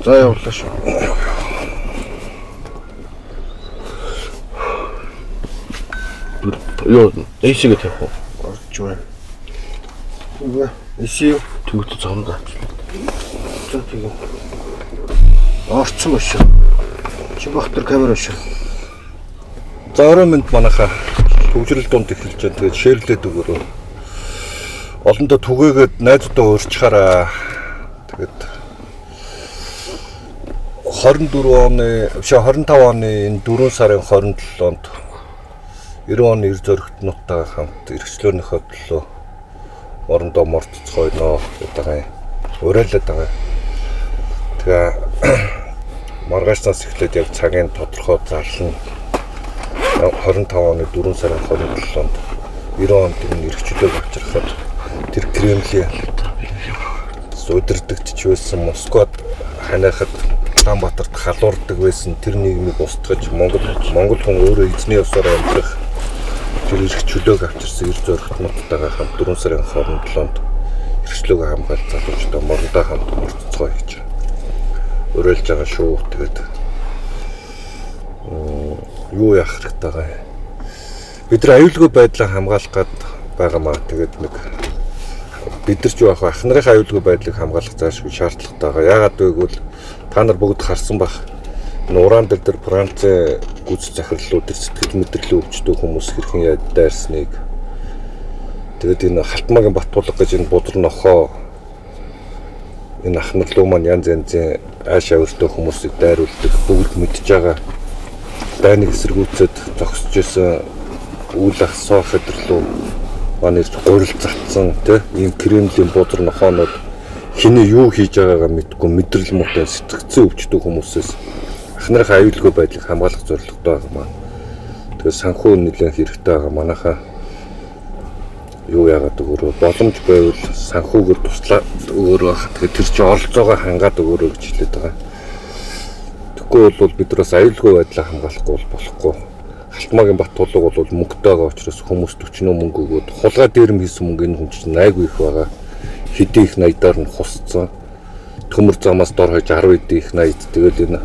За явуулаа шүү. Юу эсэгээ тавих уу? Орж байна. Үгүй эсээ төгөлд цаанд авчлаа. За тийм. Орцсон биш. Чи бахтар камера шүү. За орой минь манайхаа төгжрөл дунд эхэлж байгаа. Тэгээд шеэрлээд өгөөрөө. Олондоо түгээгээд найзуудаа урьдчаараа. Тэгээд 25 оны энэ 4 сарын 27-нд 90 оны эр зөрөгтнүүдтэйгээ хамт эрхчлөөнийхөө төлөө орондоо мордцгойно гэдэг уриалаад байгаа. Тэгээ маргаашнаас эхлээд яг цагийн тодорхой зарлан 25 оны 4 сарын 27-нд 90 онд энэ эрхчлөөг авчрахад тэр Кремлийн удирдагч байсан Москвад ханахад Улаанбаатарт халуурдаг байсан тэр нийгмийг устгаж Монгол хүн өөрөө эзний ёсоор амьдрах тэр эрх чөлөөг авчирсан эр зөрөгтнүүдтэйгээ хамт 4 сарын 27-нд эрхчлөөг хамгаалж залуучдаа мордоо хамт мордцгоо гэж уриалж байгаа шүү. Тэгээд юу яах хэрэгтэй байгаа. Бид нар аюулгүй байдлаа хамгаалах гээд байгаамаа. Тэгээд нэг бид нар ч яах вэ? Ах нарын аюулгүй байдлыг хамгаалах заашгүй шаардлагатай байгаа. Яагаад гэвэл та нар бүгд харсан бах. Уран дээр Францын гүц захирлууд төр сэтгэл мэдрэлээ өвчтөө хүмүүс хэрхэн дайрсныг. Тэгээд энэ Халтмаагийн Баттуулга гэж энэ бузар нохоо энэ ах нарлуу маань янз янзын ааш авиртай хүмүүсийг дайруулдаг бүгд мэдж байгаа. Дайныг эсэргүүцэд зогсож исэн үйл ах сооф өдрлөө манай гурил затсан ийм Кремлийн бузар нохоонууд хиний юу хийж байгаагаа мэдгүй мэдрэл муутай сэтгцэн өвчтөг хүмүүсээс ах нарын аюулгүй байдлыг хамгаалах зорилготой байгаа маань. Тэгээд санхүү нэлээд хэрэгтэй байгаа. Манайхаа юу яагаад өгөөрөө боломж байвал санхүүгээр туслаад өгөөрөө тэгээд тэр чинь оролцоогоо хангаад өгөөрөө гэж хэлээд байгаа. Тэгэхгүй бол бид нараас аюулгүй байдлаа хамгаалахгүй болохгүй. Халтмаагийн Баттуулга бол мөнгөтэйгээ учраас хүмүүс 40 мөнгө өгөөд хулгай дээрм хийсэн мөнгө энэ хүн чинь айгүй их байгаа. Хэдийн их 80-аар нь хусцсан. Төмөр замаас дор хойж 10 хэдийн их 80. Тэгэл энэ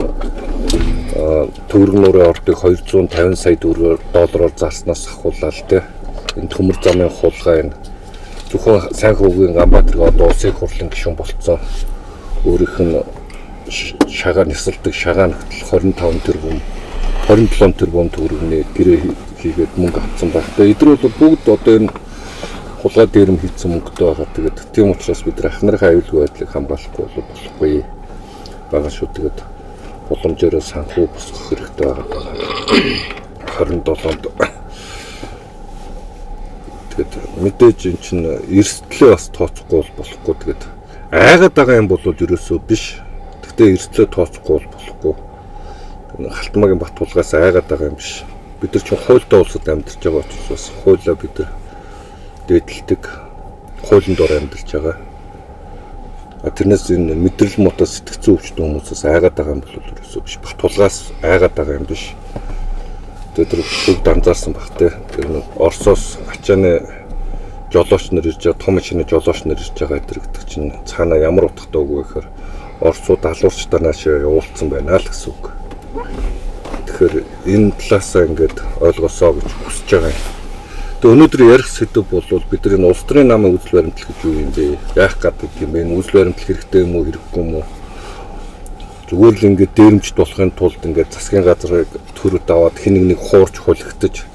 төгрөгнөрөө ордыг 250 сая доллараар зарснаас ахуулаад энэ төмөр замын хулгай энэ зөвхөн Сайнхүүгийн Ганбаатарыг одоо улсын хурлын гишүүн болцсон. Өөрийнх нь шагаа нисэлдэг шагаа нөхтөл 25 тэрбум 27 тэрбум төгрөгийн гэрээ хийгээд мөнгө авсан байна. Тэгээ эдгээр бол бүгд одоо энэ хулгай дээрм хийсэн мөнгөтэй байгаа. Тэгээд тийм учраас бид ах нарын аюулгүй байдлыг хамгаалахгүй болохгүй байгаа шүү. Тэгээд боломжоор санхүү босгох хэрэгтэй байгаа. 27-нд тэгээд мэдээж эн чинь эрсдлээ бас тооцохгүй болохгүй. Тэгээд айгаад байгаа юм бол ерөөсөө биш. Гэхдээ эрсдлээ тооцохгүй болохгүй. Халтмаагийн Баттуулгаас айгаад байгаа юм биш. Бид нар чинь хуультай улсад амьдарч байгаа учраас хуулиа бид нар дээдэлдэг хуулийн дор амьдарч байгаа. Тэрнээс энэ мэдрэл муутай сэтгцэн өвчтөн хүмүүсээс айгаад байгаа юм бол ерөөсөө биш. Баттуулгаас айгаад байгаа юм биш. Тэр бүгд анзаарсан бах те. Тэр Оросоос ачааны жолооч нар ирж байгаа, том машины жолооч нар ирж байгаа гэдэг чинь цаана ямар утгатай үг вэ гэхээр Оросууд алуурчдаа наашаа явуулсан байна л гэсэн үг. Тэгэхээр энэ талаасаа ингээд ойлгосоо гэж хүсэж байгаа юм. Тэгээ өнөөдөр ярих сэдв бол бид нар энэ улс төрийн намын үзэл баримтлал гэж юу юм бэ? Яах гэдэг юм бэ? Үзэл баримтлал хэрэгтэй юм уу, хэрэггүй юм уу? Зүгээр л ингээд дээрэмжт болохын тулд ингээд засгийн газрыг төрөд аваад хин нэг хуурч хулигтаж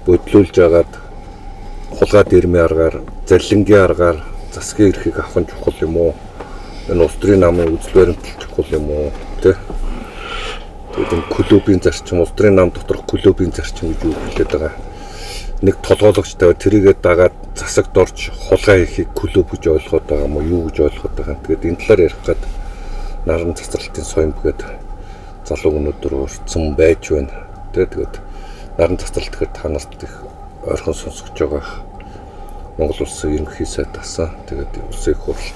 бодлуулж агаад хулгай дээрмийн аргаар, заллингийн аргаар засгийн эрхийг авах нь чухал юм уу? Энэ улс төрийн намын үзэл баримтлал чухал юм уу? Тэ? Тэгээд энэ клубын зарчим, улс төрийн нам доторх клубын зарчим гэж юу хэлээд байгаа. Нэг толгойлогч тавиад тэрийгээ дагаад засагт орж хулгай хийхийг клуб гэж ойлгоод байгаа юм уу? Юу гэж ойлгоод байгаа. Тэгээд энэ талаар ярих гээд наран цацралтын соён бгээд залуу өнөдөр урдсан байж байна. Тэгээд наран цацралт гэхэд та нарт их ойрхон сонсогч байгаа. Монгол улсын ерөнхий сайд тасан. Тэгээд улсын их хурл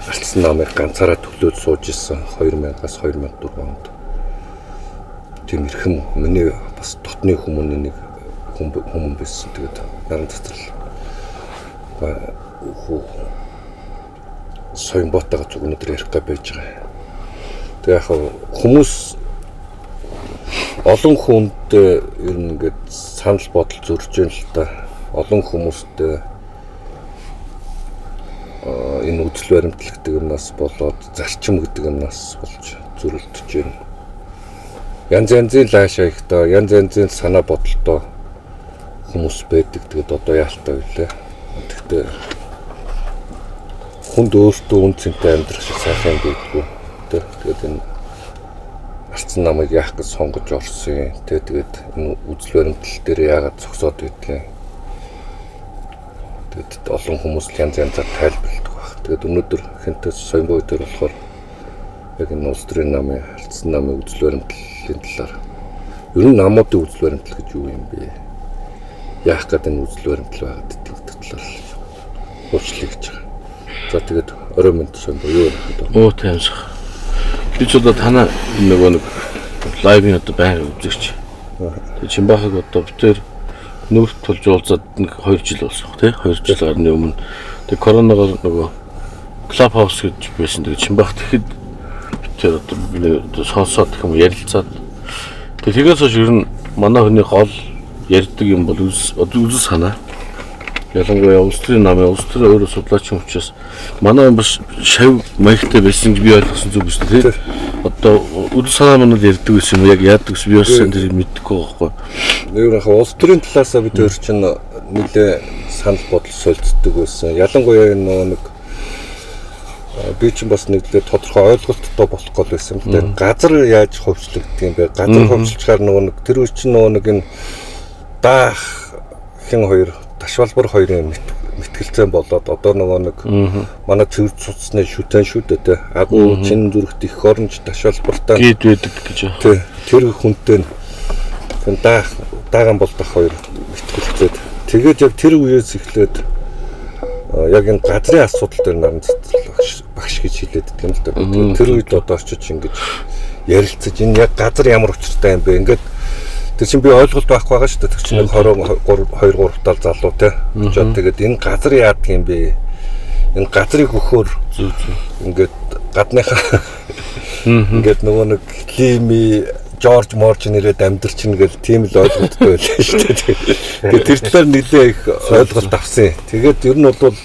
алдсан намыг ганцаараа төлөөд сууж исэн 2000-аас 2004 онд. Тийм эрхэм миний бас дотны хүмүүний нэг хүмүүс байсан. Тэгээд наран цацрал соён ботойгоо зөв өнөдөр ярих гэж байж байгаа. Тэгээ яг хүмүүс олон хүнд ер нь ингээд санал бодол зөрж юм л та. Олон хүмүүстэй энэ үзэл баримтлаг гэдэг юмнаас болоод зарчим гэдэг юмнаас болж зөрөлдөж байна. Янз янзын лааш аягтаа, янз янзын санаа бодолтой хүмүүс байдаг. Тэгээд одоо яалтаа вүлээ. Тэгтээ хүнд өөртөө үн цэнтэй амьдрах шиг сайхан байдгүй. Тэгээд энэ арцсан намайг яах гэж сонгож орсон юм. Тэгээд энэ үзэл баримтлал дээр яагаад зогсоод байдгийг. Тэгээд олон хүмүүс янз янзаар тайлбарладаг баг. Тэгээд өнөөдөр хэнтэс соёмбой дээр болохоор яг энэ улс төрийн намын арцсан намын үзэл баримтлалын талаар ер нь намуудын үзэл баримтлал гэж юу юм бэ? Яах гэдэг энэ үзэл баримтлал байгаад гэдэг талаар уучлаа гэж байгаа. За тэгээд орой мэнд соёмбой юу вэ? Оо таамсах. Би ч одоо танаа нэг лайвын одоо байнга үзэгч. Тэгээ Чимбахыг одоо битээр нүүрт тулж уулзаад нэг 2 жил болсон тий 2 жил гарны өмнө тэгээ коронавигоор нөгөө клаб хаус гэж байсан. Тэгээ Чимбах тэгэхэд битээр одоо сонсоод гэх юм ярилцаад тэгээс хойш ер нь манай хүний гол ярьдаг юм бол үзэл санаа. Ялангуяа улс төрийн намын улс төрийн өөрөө судлаач юм учраас манай бас шав маягтай байсан гэж би ойлгосон зүг биш тий. Одоо үзэл санаа манад ярьдаг гэсэн юм яг яадаг гэсэн би бас энэ мэдэхгүй байхгүй. Нэг яг улс төрийн талаасаа бид өөр чинь нэлээ санал бодол солилцдог байсан. Ялангуяа энэ нэг би чинь бас нэглээ тодорхой ойлголттой болох гол байсан л дээ. Газар яаж хувьчлагддаг юм бэ? Газар хувьчлахаар нэг тэр үе чинь нэг энэ даах хин хоёр ташвалбар хоёрын мэтгэлцэн болоод одоо нэг манай цэвэр цуцсны шүтэн шүтээ агуу чин зүрхт их оронч ташвалбартаа гээд байдаг гэж байна. Тэр хүнтэй дааган болдох хоёр мэтгэлцээд тэгээд яг тэр үеэс эхлээд яг энэ газрын асуудал дээр наран багш гэж хэлээд байдаг юм л да. Тэр үед одоо очиж ингэж ярилцаж энэ яг газар ямар учиртай юм бэ? Ингээд тэр чинь би ойлголт байхгүй байгаа шүү дээ. Тэр чинь 2-3 тал залуу те. Очоод тэгээд энэ газар яадаг юм бэ? Энэ газрыг өгөхөөр ингээд гадныхаа ингээд нөгөө нэг Лими Жорж Морж нэрээд амьдэрч нэгэл тийм л ойлголттой байлаа шүү дээ. Тэгээд тэр талаар нэлээ их ойлголт авсан. Тэгээд ер нь бол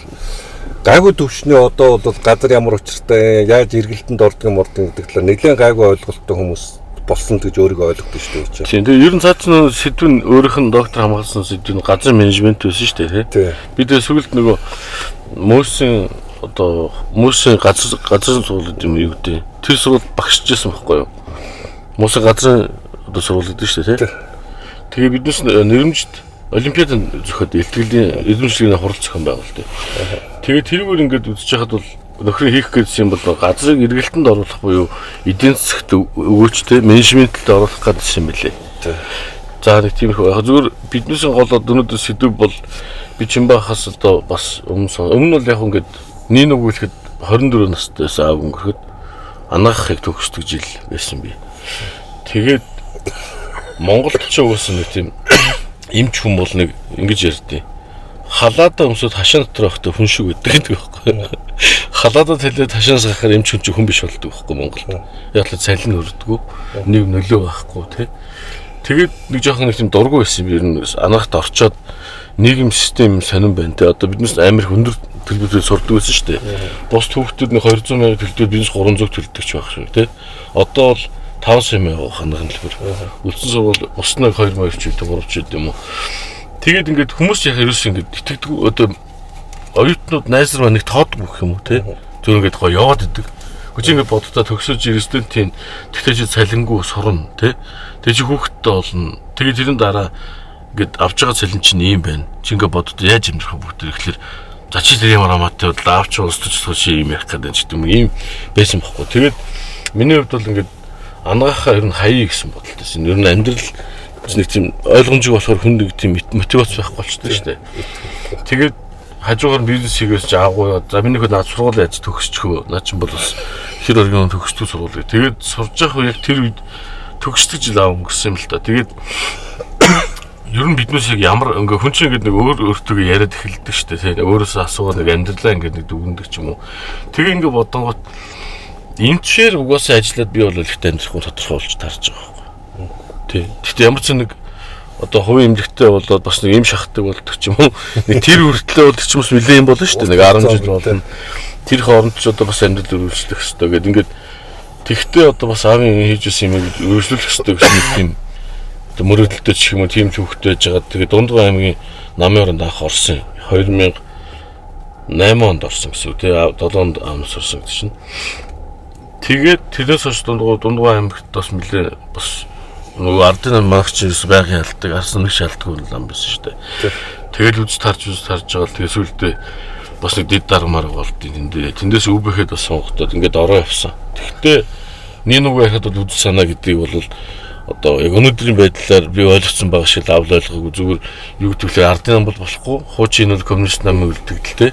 гайгүй төвшний одоо бол газар ямар учиртай, яаж эргэлтэнд ордог юм гэдэг талаар нэлээд гайгүй ойлголттой хүмүүс болсон гэж өөрийгөө ойлгодог шүү дээ. Тийм. Тэгээ ер нь цаад нь сэдв нь өөрийнх нь доктор хамгаалсан сэдв нь газар менежмент байсан шүү дээ тий. Бид сүүлд нөгөө мөсөн газар сургууль юм юу гэдэг. Тэр сургууль багшижсэн байхгүй юу? Мөсөн газрын одоо сургууль гэдэг шүү дээ тий. Тэгээ биднээс нэрмжид олимпиаданд зөхөд илтгэлийн эзэмшлэгийн хурал зохион байгуулалт. Тэгээ тэрүүгээр ингээд үзэж хахад бол нөхрийн хийх гэсэн юм бол газрыг эргэлтэнд оруулах буюу эдийн засагт өгөөчтэй менежментэд оруулах гэсэн юм билээ. За нэг тиймэрхүү яг зүгээр биднээс гол өнөөдөр сэдв бол би Чимбахаас одоо бас өмнө бол яг ингээд нэг үгэлэхэд 24 настайс аав өнгөрөхөд анагаахыг төгсдөг жил байсан би. Тэгээд Монголд ч угаасан нэг тийм эмч хүн бол нэг ингэж ярьдیں۔ Халаадаа өмсөд хашаа дотор байхдаа хүн шиг байдаг байхгүй. Халаадаа тэлээд хашаанаас гарахаар эмч хүн ч хүн биш болдог байхгүй Монголд. Яг л цалин өрдөггүй, нэг нөлөө байхгүй тий. Тэгээд нэг жоохон нэг тийм дургу байсан би ер нь анахт орчоод нийгэм систем сонирн байна тий. Одоо биднээс амар өндөр төлбөрөөр сурдаг байсан шүү дээ. Бус хүүхдүүд нэг 200 сая төлдөд биднээс 300 төлдөг ч байх шиг тий. Одоо бол 500 сая ханагын төлбөр. Үлдсэн сургууль уснаа 2000 ч гэдэг 3 ч гэдэг юм уу. Тэгээд ингээд хүмүүс яг ерөөс ингээд итгэдэг одоо оюутнууд найзар ба нэг тоодгүй гэх юм уу те. Тэр ингээд гоо яваад идэг. Хүч ингээд боддоо төгсөж студентийн тэгтээ чи цалингүй сурна те. Тэгээ чи хүүхдтэй болно. Тэгээ тэрэн дараа ингээд авч байгаа цалин чинь ийм байна. Чи ингээд боддоо яаж амьдрах вэ бүгд тэгэхээр за чи тэр ямар амаатай бол авч устж чи ийм ярих гэдэг ч гэдэг юм ийм байсан бохгүй. Тэгээд миний хувьд бол ингээд анагаахаа ер нь хаяа гэсэн бодолтой. Ер нь амьдрал нэг тийм ойлгомжтой болохоор хүн нэг тийм мотивац байхгүй болчихсон шүү дээ. Тэгээд хажуугаар бизнес хийгээс ч аагүй. За миний хөө наад сургууль яаж төгсчихөө. Наа чинь бол бас хэр оргийн төгсдөг сургууль. Тэгээд сурж явах яг тэр үед төгсдөг жил аав өнгөрсөн юм л та. Тэгээд ер нь биднээс яг ямар ингээ хүн чинь ингээд нэг өөртөө яриад эхэлдэг шүү дээ. Тэгээд өөрөөсөө асуугаад нэг амьдралаа ингээд нэг дүгндэг ч юм уу. Тэгээ ингээ бодонгот Эмчээр угаасаа ажиллаад би бол ихтэй амьдрахгүй тодорхойлж тарж байгаа байхгүй. Тий. Гэхдээ ямар ч нэг одоо хувийн эмнэлэгтэй болоод бас нэг эм шахдаг болдог ч юм уу. Нэг тэр хүртлээ болдог ч юм уу нэлээд юм болно шүү дээ. Нэг 10 жил болно. Тэр хооронд ч одоо бас амьдрал өргөжлөх хэрэгтэй гэдэг. Ингээд тэгтээ одоо бас аавын хийж ирсэн юм өргөжлөх хэрэгтэй гэсэн нэг тийм одоо мөрөдөлтөд ч юм уу тийм төвхтэй байж байгаа. Тэгээд Дундгой аймгийн намын оронд анх орсон 2008 онд орсон гэсэн үг тий 7 онд амс орсон гэдэг чинь. Тэгээд тэрнээс хойш Дундгой аймагт бас нэлээ бас нөгөө ардын маагч байгаын ялдаг арсан нэг шалтгаан лам байсан шүү дээ. Тэгэл үз тарж байгаа. Тэгээд сүулдэ бас нэг дэд дармаар болдгийг тэндээс өвбөхэд бас сонгогдоод ингээд ороо явсан. Тэгтээ нэг яхад бол үз санаа гэдгийг бол одоо яг өнөөдрийн байдлаар би ойлгосон байгаа шиг авл ойлгоогүй зүгээр юу гэвэл ардын нам бол болохгүй хуучин нь коммунист намын үлдэгдэлтэй.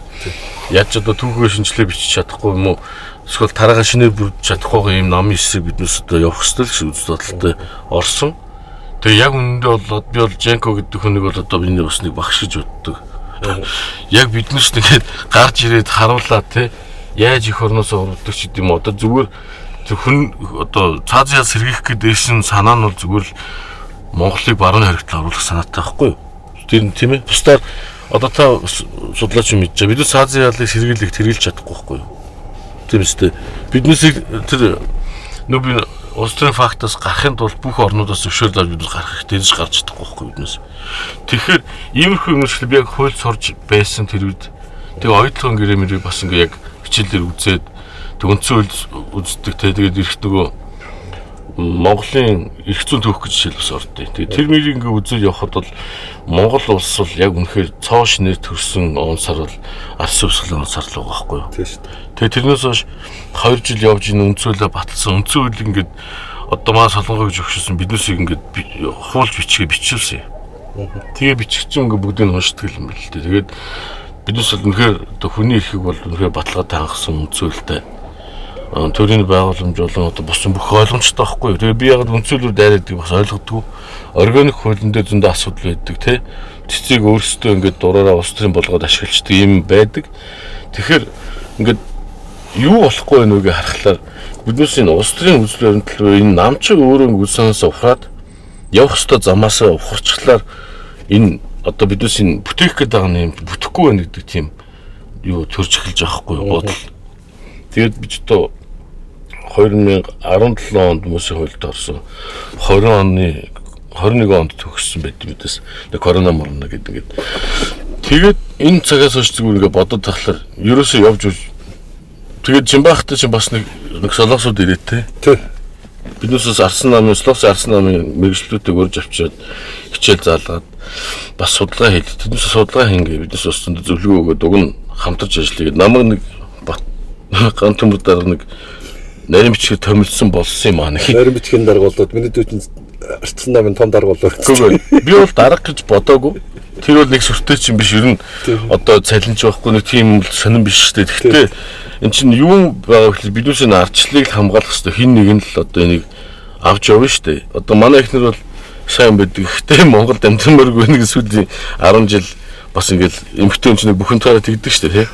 Яаж одоо түүхээ шинжилгээ бичиж чадахгүй юм уу? Эсвэл тараагаа шинээр бүрдэж чадахгүй юм намын эсрэг биднээс одоо явах ёстой л үз бодолтой орсон. Тэгээ яг үнэндээ бол би бол Женко гэдэг хүнийг бол одоо миний бас нэг багш гэж боддог. Яг биднээс нэгээд гарч ирээд харууллаа те яаж их орноос урддаг ч гэдэм одоо зүгээр хүн одоо цаазаа сэргийх гэдээсэн санаа нь бол зүгээр л Монголыг баруун харигтлаа оруулах санаатай байхгүй юу? Тэр нь тийм ээ. Бусдаар одоо та судлаач юм мэдэж байгаа. Бид цаазын ялыг сэргийлэх тэргэлж чадахгүй байхгүй юу? Тийм үстэй. Биднээс тэр би улс төрийн фактаас гарахын тулд бүх орнуудаас зөвшөөрөл авч бид гарах хэрэгтэй дэж гарч чадахгүй байхгүй биднээс. Тэгэхээр иймэрхүү юмшил би яг хууль сурж байсан тэр үед тэгээ ойдлогын гэрэмэрийг бас ингээ яг хичээлээр үзээд үндсэн үздэг тэгээд эрт нөгөө Монголын эрх зүйн төвх гэж жишээл бас ордтой. Тэгээд тэр мөрийг ингээ үзэл явхад бол Монгол улс бол яг үнэхээр цоо шинээр төрсэн он сар бол арс өвсгөл он сар л байгаа байхгүй юу? Тийм шүү дээ. Тэгээд тэрнээс хойш 2 жил явж ин үндсүүлээ баталсан. Үндсэн үйл ингээд одоо маа солонгоо гэж өгшөсөн биднээсийг ингээд хуулж бичүүлсэн. Тэгээ бичгчэн ингээ бүгдийг нь уншдаг юм байна л дээ. Тэгээд биднээс бол үнэхээр одоо хүний эрхийг бол үнэхээр баталгаатай хангасан үндсүүлэлтэй. Төрийн байгууламж болон одоо бус бүх ойлгомжтой байхгүй юу. Тэгээ би яг үндсүүлэлүүд дайраадаг бас ойлгодгүй. Органик хуулийн дээр зөндөө асуудал байдаг тий. Цэцгийг өөрсдөө ингээд дураараа улс төрийн болгоод ашиглаждаг юм байдаг. Тэгэхээр ингээд юу болохгүй вэ нүгэ харахаар биднээс энэ улс төрийн үзэл баримтлал энэ намчиг өөрөө үл санаас ухраад явах ёстой замаасаа ухарчлаар энэ одоо биднээс энэ бүтээх гээд байгаа юм бүтэхгүй байна гэдэг тийм юу төрж эхэлж байгаа хгүй бодол. Тэгээд би ч одоо 2017 онд хүмүүсийн хуульд орсон 21 онд төгссөн байт бидээс корона морно гэдэг. Тэгээд энэ цагаас хойш зүгээр ингээ бодоод тахлаар ерөөсөө явж тэгээд Жимбахтай ч бас нэг солонгосууд ирээд тий. Биднээс арсан намын мэргэжлүүдийг урьж авчираад хичээл заалгаад бас судалгаа хийлээ. Тэднээс судалгаа хийнгээ биднээс бас зөвлөгөө өгөөд уг нь хамтарч ажиллая. Намайг нэг ганц төмөдөр нэг нарийн бичгээр томилсон болсон юм аа нэг. Нарийн бичгийн дарга болоод миний дүүчин арцсан намын том дарга болоо. Би бол дарга гэж бодоогүй. Тэр бол нэг сүртэй чинь биш ер нь одоо цалинж байхгүй нэг тийм сонирн биш шүү дээ. Гэхдээ эн чинь юу байгаа гэхэл биднээс энэ ардчлалыг хамгаалах хэрэгтэй хин нэг нь л одоо энийг авч явна шүү дээ. Одоо манай эхнэр бол сайн байдаг. Гэхдээ Монголд амтмааргүй нэг сүүлийн 10 жил бас ингээл эмхтэн чинь бүхэн таараа тэгдэг шүү дээ.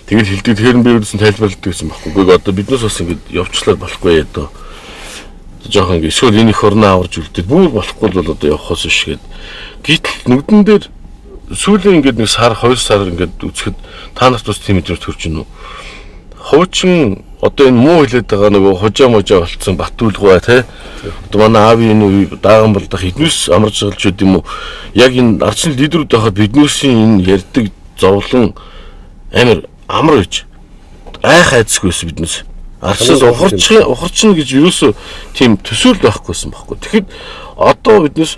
Тэгэл хэлдэг тэгэхээр би өөрөөсөө тайлбарладаг гэсэн байхгүй. Гэхдээ одоо биднээс бас ингээд явчлаар болохгүй одоо жоохон ингээд эсвэл энэ их орноо аварж үлдээд бүр болохгүй бол одоо явахаас биш гээд гítэл нүдэн дээр сүүлийн ингээд нэг сар 2 сар ингээд үцхэд та нарт бас тийм мэдрэмж төрж гинүү. Хуучин одоо энэ муу хэлээд байгаа нөгөө хужаа можаа болцсон Батүлгой тий. Одоо манай аавын үе дааган болдох эднээс амарч байгаа ч юм уу. Яг энэ ардчил лидерүүд байхад биднээсийн энэ ярьдаг зовлон амар гэж айх айцгүйсэн биднээс. Ардчил ухарчин гэж юусоо тийм төсөөл байхгүйсэн байхгүй. Тэгэхэд одоо биднээс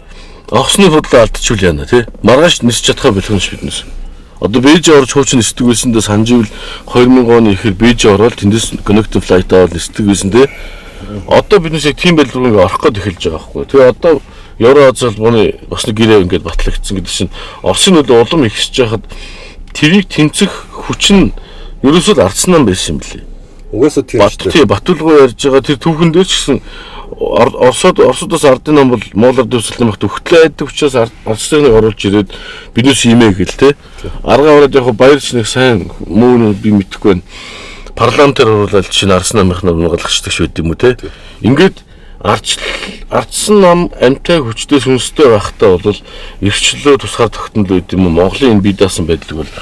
огсны худлаа алдчихвал яана тий. Маргааш нисч чадхаа бэлгэнш биднээс. Одоо Бээжээ орж хуучин нисдэг байсандаа санживл 2000 оны ихээр Бээжээ ороод тэндээс connecting flight аваад нисдэг байсан тий. Одоо биднээс яг тийм байдлаар ингээ орох гээд эхэлж байгаа байхгүй. Тэгээ одоо Евроазал бууны бас нэг гэрээ ингээд батлагдсан гэдэг чинь Оросын нөлөө улам ихсэж байхад тэрийг тэнцэх хүч нь ерөөсөө ардсан байсан юм билий. Угаасаа тийм шүү дээ. Батүлгой ярьж байгаа тэр түүхэн дээр ч гэсэн Оросоос ардын нам бол Монголоор дэвсэлэн багт өгтлээ айдаг учраас ардчилгааг оруулж ирээд биднээс имээ гэл те. Аргаа ороод яг баярч нэг сайн муу би мэдэхгүй байна. парламентаар оруулаад чинь Арсан намынхнаа унгалагчдаг шүү дээ юм уу те. Ингээд ардсан нам амтай хүчтэй сүнстэй байхдаа бол эрхчлөө тусгаар тогтнол үүд юм уу Монголын энэ бие даасан байдлыг бол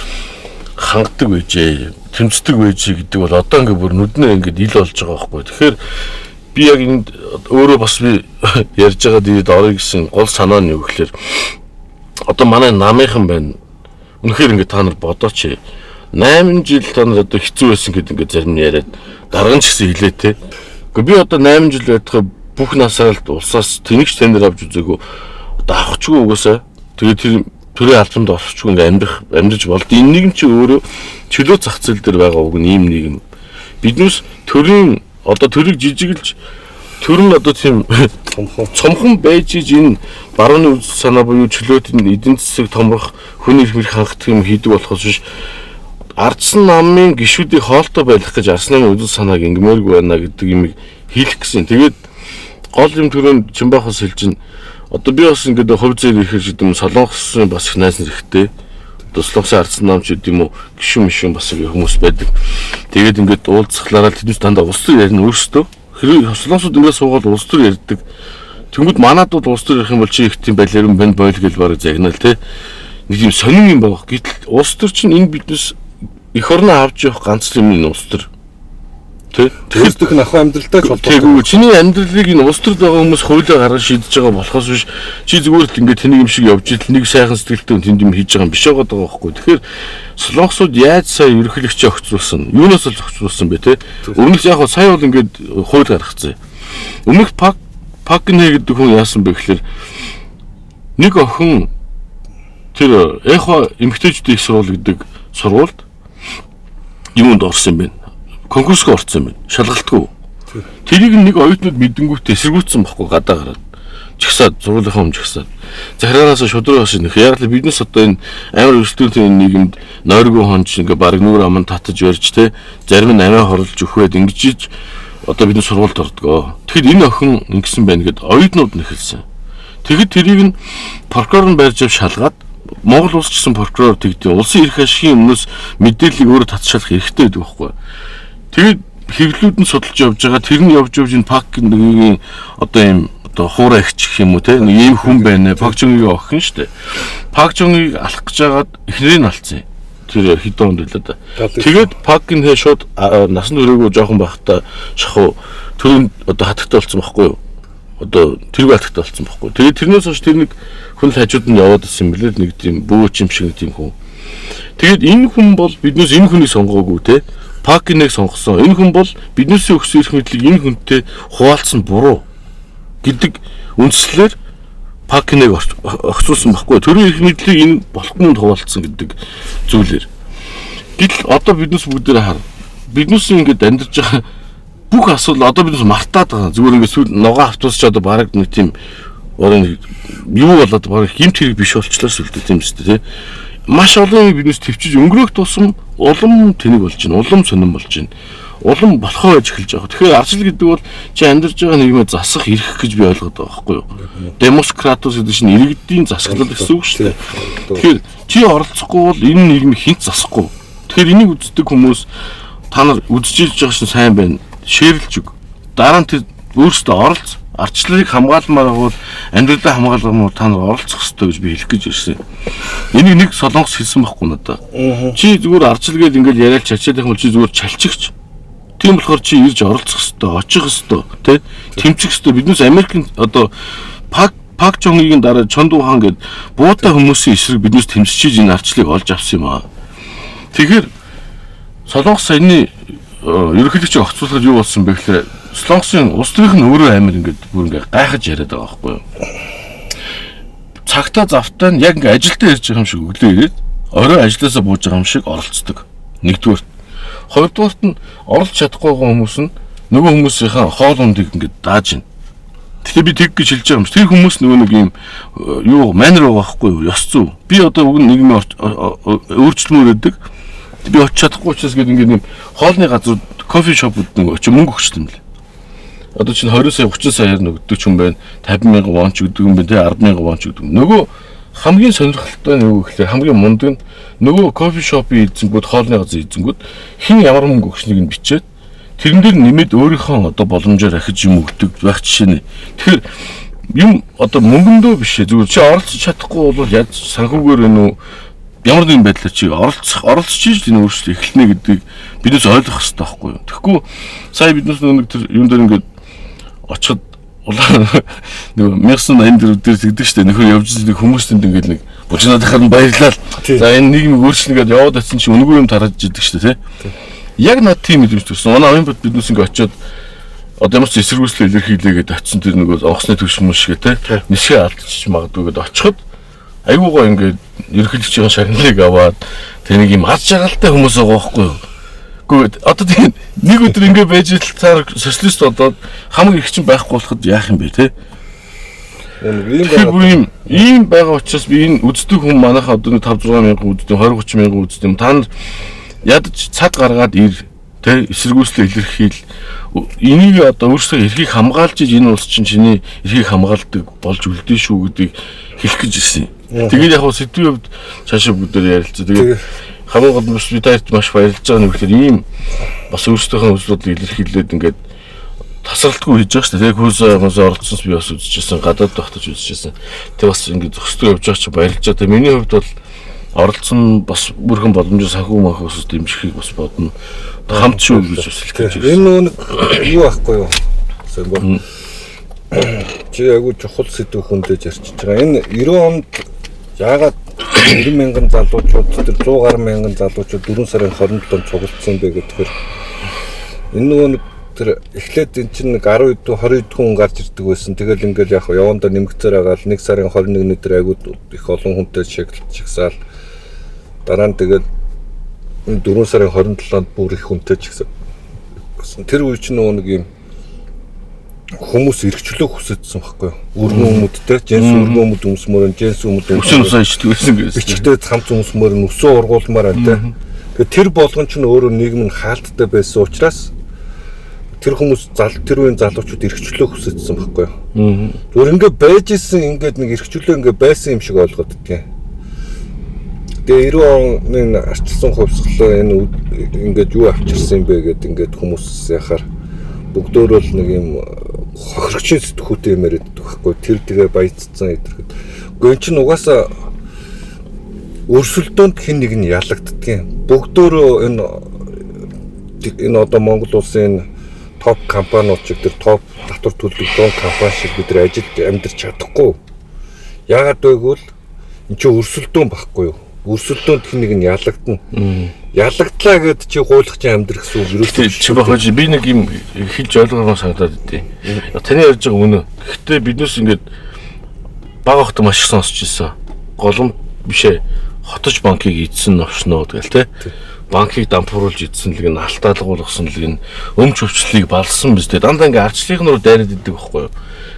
хангадаг байжээ, тэмцдэг байжээ гэдэг бол одоо ингээд бүр нүднээ ингээд ил болж байгаа байхгүй. Тэгэхээр би яг энд өөрөө бас би ярьж байгаа дээд орё гэсэн гол санаа нь юу гэхээр одоо манай намынхан байна. Үнэхээр ингээд та нар бодооч 8 жил та нар одоо хэцүү байсан гэдэг ингээд зарим нь яриад дарган ч гэсэн хэлээ те. Гэхдээ би одоо 8 жил байхад бүх насаараа улсаас тэнэгч тендер авч үзээгүй одоо авахчгүй угаасаа тэгээд тэр төрийн албанд орчихгүй ингээд амьдраж болд. Энэ нийгэм чи өөрөө чөлөө зах зээл дээр байгаа үг нь ийм нийгэм. Биднээс төрийн одоо төрийг жижиглж төр нь одоо тийм цомхон байж энэ барууны үзэл санаа буюу чөлөөт эдийн засаг томрох хүний эрх хангах юм хийдэг болохоос биш ардсан намын гишүүдийг хоолтой байлгах гэж арсны үзэл санааг ингэмээргүй байна гэдэг юм хэлэх гэсэн. Тэгээд гол юм төрөнд Чимбахаас хэлж ин одоо би бас ингээд хувь зээл ихээр гэдэг юм солонгосын бас их найз нэрхтэй Солонгосын ардсан намч гэдэг юм уу гишүүн мишүүн бас хүмүүс байдаг. Тэгээд ингээд уулзахлаараа тэднээс дандаа улс төр ярина өөрсдөө. Хэрвээ солонгосууд ингээд суугаад улс төр ярьдаг. Тэнгүүд манад бол улс төр ярих юм бол чи их тийм байлэр юм банд бойл гэж бараг загнаал те. Нэг юм сонин юм байна. Гэтэл улс төр чинь энэ биднес эх орноо авч явах ганц юм энэ улс төр. Тэрсдэх нь ахын амьдралтай ч холбоотой. Тэгвэл чиний амьдралыг энэ улс төрд байгаа хүмүүс хуулиар гаргаж шийдэж байгаа болохоос биш чи зүгээр л ингээд тэнийг юм шиг явж идэл нэг сайхан сэтгэлтэй тэнд юм хийж байгаа юм биш байгаа байхгүй. Тэгэхээр солонгосууд яаж сая ерөнхийлөгчөө огцруулсан? Юунаас л огцруулсан бэ те? Өмнөх яг сая бол ингээд хууль гаргацсан. Өмнөх Пакнэ гэдэг хүн яасан бэ гэхээр нэг охин тэр эхо эмгтээчдийн их сургууль гэдэг сургуульд юунд орсон юм бэ? Конкурсд орсон юм байна. Шалгалтгүй. Тэрийг нэг оюутнууд мэдэнгүүт эсэргүүцсэн байхгүй гадаа гараад. Жигсаад зургуулынхаа жигсаад. Захиранаас шудраг бас нөх. Яг л биднес одоо энэ амар өрсөлдөөнтэй нийгэмд нойргүй хонч ингээ баг нүур аман татаж барьж те зарим нь амиа хорлож өгөхөд ингэж одоо бидний сургуульд ордгоо. Тэгэхэд энэ охин ингэсэн байна гэд оюутнууд нь хэлсэн. Тэгэхэд тэрийг нь прокурор нь барьж шалгаад Монгол улс гэсэн прокурор тэгдэ улсын эрх ашигын өмнөөс мэдээллийг өөрөө татшаалах хэрэгтэй байдаг байхгүй. Тэгээд хэвлүүд нь судалж явж байгаа тэр нь явж энэ Пакнгийн одоо ийм одоо хуурай ихч гэх юм уу те нэг ийм хүн байна. Пакчонгийн охин шүү дээ. Пакчонгийг алах гэж байгаад эхнэрийг нь алдсан. Тэр хэдэн онд байлаа да. Тэгээд Пакнэ шууд насан туршаагүй жоохон байхдаа шахуу төрөнд одоо хатагтай болсон байхгүй юу? Одоо тэргүй хатагтай болсон байхгүй. Тэгээд тэрнээс хойш тэр нэг хүн л хажууд нь яваад ирсэн юм билээ нэг тийм бөөч юм шиг тийм хүн. Тэгээд энэ хүн бол биднээс энэ хүнийг сонгоогүй те. Пакныг сонгосон. Энэ хүн бол биднээс өгсөн эрх мэдлийг энэ хүнтэй хуваалцсан буруу гэдэг үндслээр Пакныг огцруулсан байхгүй. Төрийн эрх мэдлийг энэ болохгүй хүнд хуваалцсан гэдэг зүйлээр. Гэтэл одоо биднээс бүгдээ хар. Биднээс ингэж амьдарч байгаа бүх асуудал одоо биднээс мартаад байгаа. Зүгээр ингэ сүүл ногоо автуусч одоо бараг нэг тийм юу болоод бараг хэмт хэрэг биш болчлаа сүлдээ тийм үстэй тий. Маш олон биднээс төвчж өнгөрөх тусам улам тэнэг болж байна. Улам сонирн болж байна. Улам болохоо байж эхэлж байгаа. Тэгэхээр арчил гэдэг бол чи амьдарч байгаа нийгмээ засах эрх гэж би ойлгоод байгаа байхгүй юу? Демократус гэдэг чинь иргэдийн засаглал гэсэн үг шүү дээ. Тэгэхээр чи оролцохгүй бол энэ нийгмийг хинт засахгүй. Тэгэхээр энийг үздэг хүмүүс та нар үзэж байгаа чинь сайн байна. Шеэрлж өг. Дараа нь тэр өөрсдөө оролц. Арчлалыг хамгаалмаар бол амьдралаа хамгаалмаар та нар оролцох ёстой гэж би хэлэх гэж ирсэн. Энийг нэг солонгос хэлсэн байхгүй надад. Чи зүгээр арчил гээд ингээл яриад чачаад байх юм чи зүгээр чалчигч. Тийм болохоор чи ирж оролцох ёстой, очих ёстой, тэ? Тэмцэх ёстой. Биднээс Америкийн одоо Пак Чонгийн дараа Чондуу хаан гээд буутай хүмүүсийн эсрэг биднээс тэмцэж энэ арчлыг олж авсан юм аа. Тэгэхээр солонгос саяны ерөнхийлөгчийг огцруулахад юу болсон бэ гэхээр Солонгосын улс төрийнх нь өөрөө амар ингээд бүр ингээд гайхаж яриад байгаа байхгүй юу. Цагтаа завтаа нь яг ингээд ажилдаа ирж байгаа юм шиг өглөө ирээд орой ажилласаа бууж байгаа юм шиг оролцдог. Нэгдүгээр. Хоёрдугаарт нь оролж чадахгүй хүмүүс нь нөгөө хүмүүсийнхээ хоол ундыг ингээд дааж байна. Тэгэхээр би тэг гэж хэлж байгаа юм шиг. Тэр хүмүүс нөгөө нэг юм юу манер байгаа байхгүй юу? Ёс зүй. Би одоо уг нийгмийн өөрчлөлмөр өгдөг. Би очиж чадахгүй учраас гээд ингээд юм хоолны газар кофе шопууд нэг очиж мөнгө өгчтэй юм лээ. Одоо чинь 20 сая 30 саяар нөгдөг ч юм байна. 50,000 вон ч гэдэг юм бэ, 10,000 вон ч гэдэг юм. Нөгөө хамгийн сонирхолтой нь юу гэхээр хамгийн мундаг нь нөгөө кофе шопын эзэнгүүд хоолны газрын эзэнгүүд хин ямар мөнгө өгсныг нь бичээд тэрэн дээр нэмээд өөрийнхөө одоо боломжоор ахиж юм өгдөг байх жишээ нэ. Тэгэхээр юм одоо мөнгөндөө биш ээ. Зүгээр чи оролцож чадахгүй бол яаж санхүүгээр вэ нүү ямар нэгэн байдлаар чи оролцож ийж энэ өөрчлөлт эхэлнэ гэдгийг бидээс ойлгох хэрэгтэй байхгүй юу. Тэгэхгүй сая биднээс нэг тэр юм дээр ингээд очиход нөгөө 1984 дээр тэгдэг штэ нөхөр явж ирсэн хүмүүстэнд ингээд нэг бужинаад хахад баярлал. За энэ нийгмийг өөрчлөнгээд яваад очсон чи үнэгүй юм тараад идэг штэ тий. Яг над тийм мэдрэмж төрсөн. Манай оюун бод биднээс ингээд очиод одоо ямар ч эсэргүүцэл илэрхийлээгээд очсон тэр нөгөө онгоцны төвшмөл шиг тий. Нисгээ алдчих магадгүй гэдээ очиход айгуугаа ингээд ерөнхийлөгч байгаа шагналыг аваад тэр нэг юм аз жаргалтай хүмүүс байгаа байхгүй юу. Гэхдээ одоо тийм нэг өдөр ингээд байж ил цаар социалист болоод хамгийн их чинь байхгүй болоход яах юм бэ те. Ийм байгаа учраас би энэ үздэг хүн манайхаа одоо 5-6 мянган үздэг 20-30 мянган үздэг юм. Та нар ядаж цаг гаргаад ир те эсэргүүцэл илэрхийл энийг одоо өөрсдөө эрхийг хамгаалж энэ улс чинь чиний эрхийг хамгаалдаг болж үлдэн шүү гэдгийг хэлэх гэж ирсэн. Тэгээд яг сэдвийн хувьд цаашаа бүгдээр ярилцсан. Тэгээд хамгийн гол нь би таарч маш баярлж байгаа нь гэхээр ийм бас өөрсдийнхөө үзлүүдийг илэрхийлээд ингээд тасралтгүй хийж байгаа шүү дээ. Хөөс оролцсоос би бас үзчихсэн, гадаад багтаж үзчихсэн. Тэг бас ингээд зөксдөө явж байгаа чи баярлж байгаа. Тэг миний хувьд бол оролцсон бас бүрхэн боломжтой санхүү махаас дэмжихийг бас бодно. Хамт шүү гэж бас хэлэх гэж байна. Энэ нөгөө юу ахгүй юу? Сайн чи агуу чухал сэдв хүндэж ярьж байгаа. Энэ 90 онд яагаад 90 мянган залуучууд тэр 100 гаруй мянган залуучууд 4 сарын 27-нд цуглдсан бэ гэхээр энэ нөгөө тэр эхлээд эн чинь нэг 10 20 хүн гарч ирдэг байсан. Тэгэл ингээл яг явандаа нэмэгцээр агаал 1 сарын 21-ний тэр агуу их олон хүнтэй шигсаал дараа нь тэгэл 4 сарын 27-нд бүр их хүнтэй чигсэн. Тэр үе чинь нэг юм хүмүүс эргчлөө хүсэжсэн байхгүй юу? Өргөн өмөдтэй, жинс өргөн өмөд өмсмөр, жинс өмөд өмссөн ичдэг байсан гэсэн. Бичгтэй хамт өмсмөр нь өсөө ургуулмаар байна те. Тэр болгон ч өөрөө нийгэм нь хаалттай байсан учраас тэр хүмүүс тэр үеийн залуучууд эргчлөө хүсэжсэн байхгүй юу? Зүгээр ингээ байж исэн ингээд нэг эргчлөө ингээ байсан юм шиг ойлгоод дтгий. Тэгээ 90 оны арчилсан хувьсгалаа энэ ингээд юу авчирсан бэ гэд ингээд хүмүүс яхаар бүгдөө л нэг юм хохирогчийн сэтгүүтэй юм яриад байхгүй тэр тэгээ баяцсан идэрхэд. Гэхдээ эн чинь угаасаа өрсөлдөөнд хэн нэг нь ялагддгийг. Бүгдөө энэ одоо Монгол улсын топ компаниуд шиг тэр топ татвар төлөвлөгөө компани шиг бид нар ажилд амьдарч чадахгүй. Яагаад гэвэл эн чинь өрсөлдөөн байхгүй юу? Өрсөлдөөнд хэн нэг нь ялагдана. Ялагдлаа гэд чи гуйлах чи амьдрах гэсэн үг ерөөсөө чи багаж би нэг юм хэлж ойлгоомоо санагдаад идэв. Таны ярьж байгаа үнэ. Гэхдээ биднээс ингээд бага хот маш их сонсч ирсэн. Голом бишээ хотож банкыг эзсэн новшноо тэгэл те. Банкыг дампууруулж эзсэн л гэн алтаалгуулсан л гэн өмч өвчлөлийг балсан биз дээ. Дандаа ингээд арчлынхнаар дайраад идэг байхгүй юу.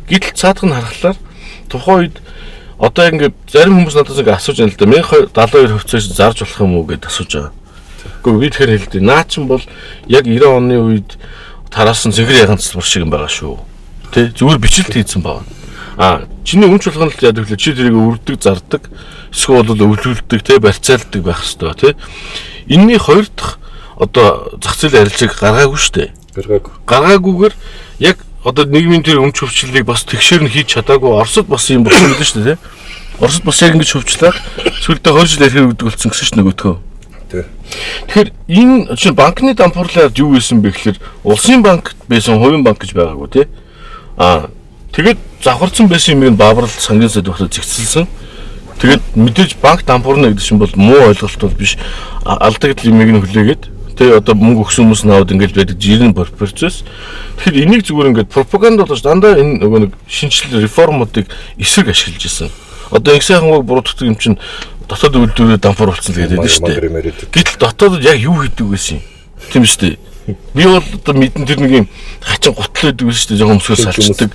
Гэтэл цаадах нь харахаар тухайн үед одоо ингээд зарим хүмүүс надаас ингээд асууж байна л да. 1272% зарж болох юм уу гэдээ асууж байгаа. Гэхдээ би тэгэхээр хэлдэг. Наа чин бол яг 90 оны үед тараасан зэгэр яганцлбар шиг юм байгаа шүү. Тэ зүгээр бичлэлт хийсэн байна. Чиний өмч болгоно л яа гэвэл чи тэрийг өрдөг, зардаг, эсвэл бол өвлүүлдэг, тэ барьцаалдаг байх хэвээр тэ. Энийний хоёр дахь одоо зах зээлийн арилжааг гаргаагүй шүү дээ. Гаргаагүйгээр яг одоо нийгмийн тэр өмч хөвчлөлийг бас тэгшээр нь хийж чадаагүй Оросд бас юм болсон гэдэг шүү дээ. Оросд бас яг ингэж хөвчлээ. Сүүлдээ 20 жил архив өгдөг болсон гэсэн чинь нөгөөдхөө. Тэгэхээр энэ чинь банкны дампуурлаар юу байсан бэ гэхээр улсын банк байсан, хувийн банк гэж байгаагүй тий. Тэгээд завхарсан байсан юмыг баабрал сангийн сайд багтаа зэгцэлсэн. Тэгээд мэдээж банк дампуурна гэдэг чинь бол муу ойлголт бол биш. Алдагдал юмыг нь хүлээгээд тэгээ одоо мөнгө өгсөн хүмүүс наваад ингэж байдаг жирийн процесс. Тэгэхээр энийг зүгээр ингээд пропаганда болж дандаа энэ нөгөө нэг шинжлэл реформуудыг эсрэг ашиглаж ирсэн. Одоо их сайхан хувааг буруутгах юм чинь дотоод үйлдвэрээр дампуур болсон гэдэг нь шүү дээ. Гэтэл дотоодод яг юу хийдэг байсан юм? Тийм шүү дээ. Би бол одоо мэдэн тэр нэг юм хачин гутал байдаг байсан шүү дээ. Жохом өмсгөө салчдаг.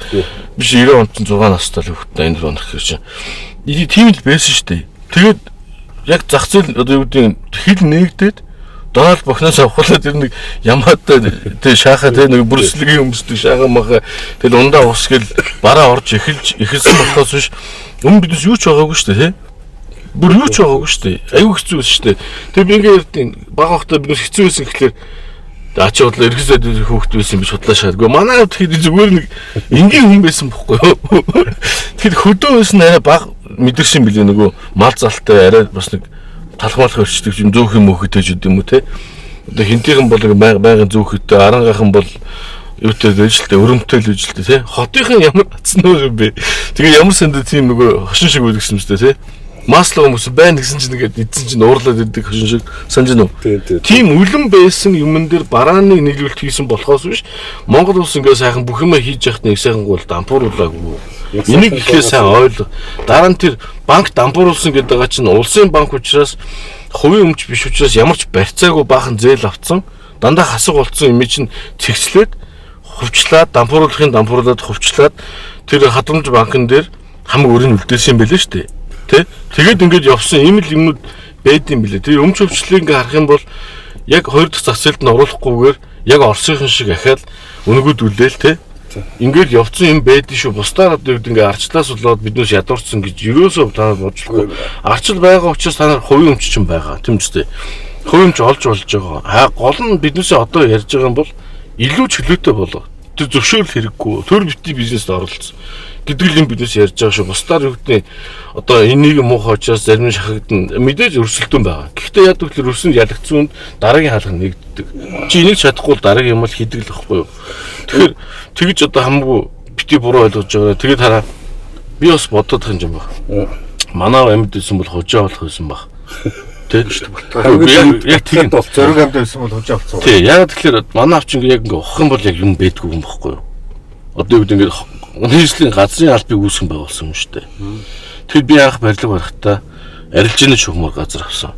Биш 90 онд 6 настай л хөвгтэй энэ рүү онох гэж чинь. Тийм л байсан шүү дээ. Тэгээд яг зах зээл одоо юу гэдэг хил нээгдээд Дональд бохноос авахлаа тэр нэг ямаатай тэг шахаа тэг нэг бүрслэгийн өмсдөг шахаа маха тэгэл ундаа ус гэл бараа орж эхэлсэн болохоос биш өмнө бидээс юу ч байгаагүй шүү дээ тий. Бүр юу ч байгаагүй шүү дээ. Аюу хэцүү байсан шүү дээ. Тэг би ингээд бага хахта бидээс хэцүү байсан гэхлээр ачи бодлоо эргэсэд хөөхт байсан биш бодлоо шаардгүй. Манай хэд зүгээр нэг энгийн хүн байсан бохгүй юу. Тэгэхээр хөдөө байсан арай бага мэдэрсэн билээ нөгөө мал залтай арай бас нэг талхмалх өрчдөг юм зөөх юм өөхөтэйж үт юм уу те. Одоо хинтийнхэн бол байнгын зөөхөтэй арангайхан бол юутай дэжлээ өрөмтэй л үжилтэй те. Хотынхан ямар атсан нөө юм бэ. Тэгээ ямар санд тийм нөгөө хошин шиг үлгсэн юм шүү дээ те. Масло хүмүүс байна гэсэн чинь ингээд эдсэн чинь уурлаад идэх хошин шиг санаж нү. Тийм үлэн байсан юмн дээр барааны нийлүүлэлт хийсэн болохоос биш Монгол улс ингээд сайхан бүх юмаа хийж яхад нэг сайхан гол дампууруулаагүй. Энийг ихээ сайн ойлго. Дараа нь тэр банк дампууруулсан гэдэг байгаа чинь улсын банк учраас хувийн өмч биш учраас ямар ч барьцаагүй баахан зээл авцсан. Дандаа хасаг болцсон юм чинь цэгцлээд хувьчлаад дампууруулад хувьчлаад тэр хадамж банкн дээр хамаг өрийн үлдээсэн юм байлээ шүү дээ. Тэ? Тэгээд ингээд явсан ийм л юмнууд байд юм билээ. Тэр өмч хөвчлийг ингээд харах юм бол яг хоёр дахь зах зээлд нь оруулахгүйгээр яг Оросынхан шиг ахаад өнгөдүүлээл тэ. Ингээд явцсан юм байдгийн шүү. Бусдаар одоо ингээд арчлаас болоод биднээс ядуурсан гэж ерөөсөө та бодлоо. Арчил байгаа учраас та нар хувийн өмч чинь байгаа. Тийм үстэй. Хувийн өмч олж болж байгаа. Гол нь биднээсээ одоо ярьж байгаа юм бол илүү чөлөөтэй болоо. Тэр зөвшөөрөл хэрэггүй. Төр бити бизнест оролцсон гэдэг юм биднээс ярьж байгаа шүү. Бусдаар юу гэдэг одоо энийг муухай учраас зарим нь шахагдана. Мэдээж өрсөлдөөн байгаа. Гэхдээ яадаг тэр өрсөнд ялагдсан үнд дараагийн хаалга нэгддэг. Чи энийг чадахгүй дараагийн юм бол хийдэг л байхгүй юу. Тэгэхээр тэгж одоо хамаагүй бити буруу ойлгож байгаа. Тэгээд хараа би бас бодоод байгаа юм байна. Манай амьд байсан бол хожоо болох байсан баг. Тэг шүү дээ. Яг тийм бол зөрөг амьд байсан бол хожоо авцсан. Тий, яг тэгэхээр манай авч ингээ яг ингээ ухах юм бол яг юм бэдгүй юм баггүй юу. Одоо үед ингээ нийслэлийн газрын албыг үүсгэн байгуулсан юм шүү дээ. Тэр би анх барилга барихтаа арилжааны шугамар газар авсан.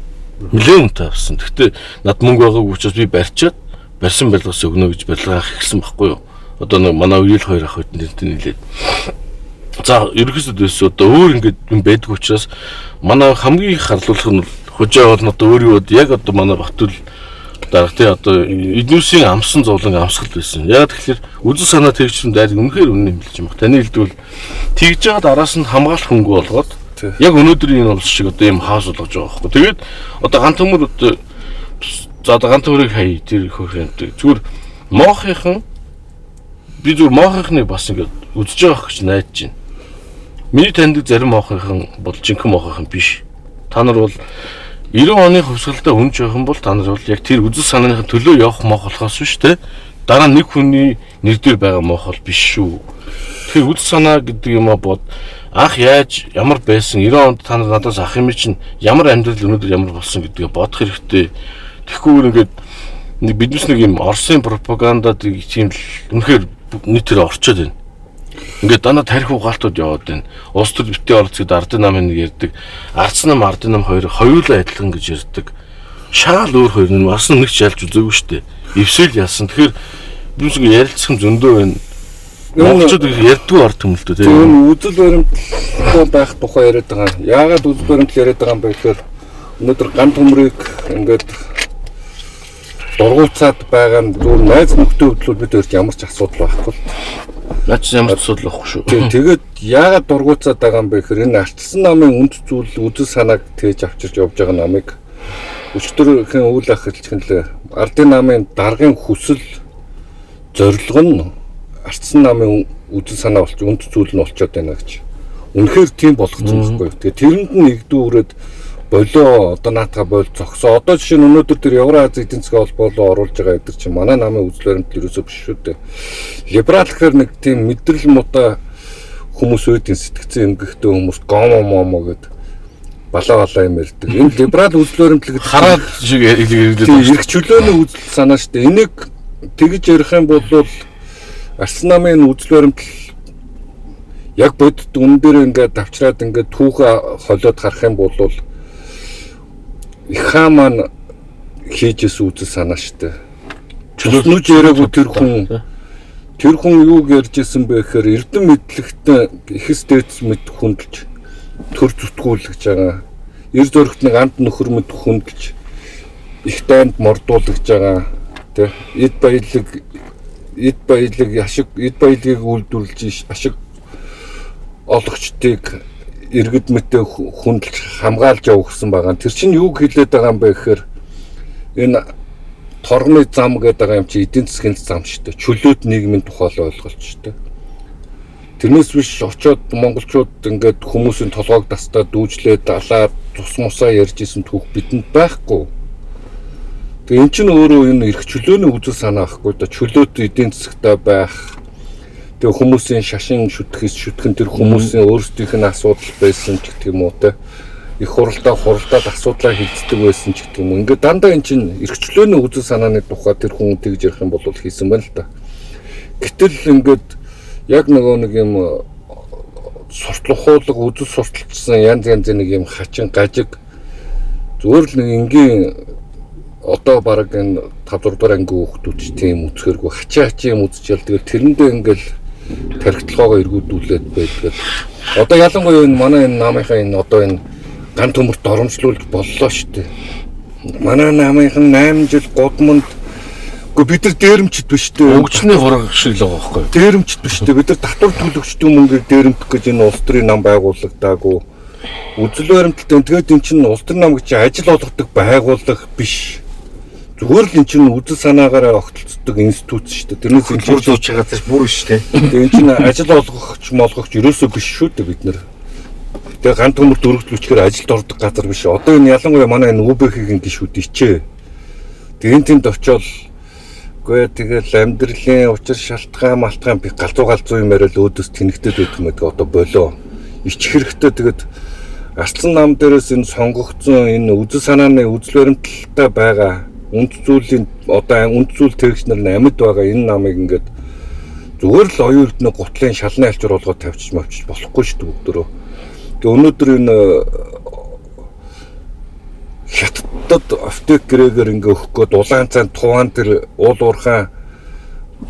Нэлээд үнэтэй авсан. Гэхдээ над мөнгө байгаагүй учраас би барьчаад барьсан барилгаас өгнө гэж барилга авах эхэлсэн баггүй юу. Одоо нэг манай үеэл хоёр ах хөтөн дээр нийлээд. За ерөөсөд өсөө одоо өөр ингээд юм байдгүй учраас манай хамгийн их харлуулах нь хожоо бол одоо өөрөө яг одоо манай Батүл дарга тий одоо эднүсийн амсан зовлон амсгал байсан. Яг тэгэхээр үзэл санаа тэгчсэн дайр үнэхээр үнэн юм хэлж байна. Таны хэлдвэл тэгж жаад араас нь хамгаалах хөнгө болгоод яг өнөөдрийн энэ улс шиг одоо юм хаос болгож байгаа байхгүй. Тэгээд одоо ганц төмөр за одоо ганц төмөрийг хай тэр хөрх юм. Зүгээр моохынхан би зүгээр моохынхныг бас ингээд үзэж байгаа гэж найдаж байна. Миний таньдаг зарим моохынхан бол жинхэнэ моохынхан биш. Та нар бол 90 оны хувьсгалдаа үнж явах юм бол та нар бол яг тэр үзэл санааныхаа төлөө явах моох болохоос биш те. Дараа нэг хүний нэр дээр байгаа моох бол биш шүү. Тэгэхээр үзэл санаа гэдэг юм аа бод анх яаж ямар байсан 90 онд та нар надаас ах юм чинь ямар амьдрал өнөөдөр ямар болсон гэдгээ бодох хэрэгтэй. Тэгэхгүй ингээд нэг биднес нэг юм Оросын пропагандад тийм л үнэхээр нийтээр орчоод байна. Ингээд дандаа тарих угаалтууд яваад байна. Улс төр битээ оролцоод ардын намын нэг ярьдаг. Арц нам ардын нам хоёулаа адилхан гэж ярьдаг. Шаал өөр хоёр нь бас нэг ч ялж үзээгүй шүү дээ. Эвсэл яасан. Тэгэхээр юусг ярилцсан зөндөө байна. Монголчууд ярьдгүй ард түмэлтэй тийм. Энэ үзэл баримтлал байх тухай яриад байгаа. Яагаад үзэл баримтлал яриад байгаа юм бэ гэхээр өнөөдөр ган төмрийг ингээд дургуутсаад байгаа нь зөв найз нөхдөд хөдлөл бид өөрт ямар ч асуудал байхгүй. Наач ямар ч асуудал байхгүй шүү. Тэгээд яагаад дургуутсаад байгаа юм бэ гэхээр энэ ардчилсан намын үнд зүйл үзэл санааг тээж авчирч явж байгаа намыг өчтөрхөн үйл ахилчгэнлээ ардын намын даргын хүсэл зорилго нь ардчилсан намын үзэл санаа болж үнд зүйл нь болчиход байна гэж. Үнэхээр тийм болгоцсон байхгүй. Тэгээд тэрэнд нь нэгдүүрээд болоо одоо наатаа бол зогсоо. Одоо жишээ нь өнөөдөр тэр Евразийн эдийн засгийн холбоолоо оруулж байгаа эдгээр чинь манай намын үзэл баримтлал ерөөсөө биш шүү дээ. Либерал гэхээр нэг тийм мэдрэл муутай хүмүүс үүдийн сэтгцэн эмгэгтэй хүмүүс гомо гэд балаа юм ярьдаг. Энэ либерал үзэл баримтлал гэдэг хараад шиг хэлээд эрх чөлөөний үзэл санаа шүү дээ. Энийг тэгж ярих юм бол Арсан намын үзэл баримтлал яг бодит үн дээр ингээд давчраад ингээд түүхэ холиод харах юм бол их хаа маань хийжээс үзэл санаа штэ. Чөлөөж яриаггүй тэр хүн юуг ярьж исэн бэ гэхээр эрдэм мэдлэгтэй ихс дээдс мэд хүндэлж төр зүтгүүлж байгаа. Эр зөрөгт нэг амт нөхөр мэд хүндэлж их дайнд мордуулж байгаа тий эд баялагийг үйлдвэрлэж ашиг олгочдыг иргэд мэтэ хүндэлж хамгаалж явуулсан байгаа. Тэр чинь юу хэлээд байгаа юм бэ гэхээр энэ торгоны зам гэдэг байгаа юм чи эдийн засгийн зам шүү дээ. Чөлөөт нийгмийн тухай ойлголт шүү дээ. Тэрнээс биш очоод монголчууд ингээд хүмүүсийн толгойг дастаа дүүжлээд далаад тус мусаа ярьж исэн түүх бидэнд байхгүй. Тэгээ эн чинь өөрөө энэ эрх чөлөөний үзэл санаа ахгүй да чөлөөт эдийн засагтай байх. Тэгээ хүмүүсийн шашин шүтгэн тэр хүмүүсийн өөрсдийнх нь асуудал байсан ч гэх юм уу те. Их хуралдаад асуудлаа хилцдэг байсан ч гэх юм уу. Ингээд дандаа эн чинь эрх чөлөөний үзэл санааны тухай тэр хүн тэгж ярих юм бол хийсэн байна л да. Гэтэл ингээд яг нэг юм сурталхуулга үзэл сурталчсан янз нэг юм хачин гажиг зүгээр л нэг энгийн одоо баг энэ 5 дугаар анги хүүхдүүд ч тийм үзэхэргүй хачи юм үзчихэл тэгэл тэрэндээ ингээл тархитлагоо эргүүдүүлээд байдаг. Одоо ялангуяа энэ манай энэ намынхаа энэ одоо энэ ган төмөрт оромжлуулж боллоо шүү дээ. Манай намынхан 8 жил гудамд бид нар дээрэмчд биш дээ. Өнгөчний хураг шиг л байгаа байхгүй юу? Дээрэмчд биш дээ. Бид нар татвар төлөгчдийн мөнгөөр дээрэмдэх гэж энэ улс төрийн нам байгуулагдаагүй. Үзэл баримталтай. Тэгээд эн чинь улс төрийн нам гэж ажил олгодог байгууллага биш. Зүгээр л эн чинь үзэл санаагаараа огтлцдог институт шүү дээ. Тэрнээс эн чинь зууч байгаа бүр шүү дээ. Тэгээд эн чинь ажил олгогч ерөөсөө биш шүү дээ бид нар. Тэгээд ган төмөр дөрвөлжлөчгөр ажилд ордог газар биш. Одоо энэ ялангуяа манай энэ УБХ-ийн гишүүд ичээ. Тэгээд тэнд очиод тэгэл амьдралын учир шалтгаан би галзуу юм яриад өөдөөс тэнэгтэй байдаг мэд одоо болоо. Ичих хэрэгтэй тэгээд арцсан нам дээрээс энэ сонгогдсон энэ үзэл санааны үзэл баримталтай байгаа үнд зүйлийн одоо үнд зүйл тэрэгч нар амьд байгаа энэ намыг ингээд зүгээр л оюун эрдэнэ гутлын шалны альчуур болгоод тавьчих болохгүй шүү дээ бүгдөө. Тэгээ өнөөдөр энэ хятадд аптек гэрээгээр ингээ өгөх гээд улаан цаан туваан тэр уул уурхаан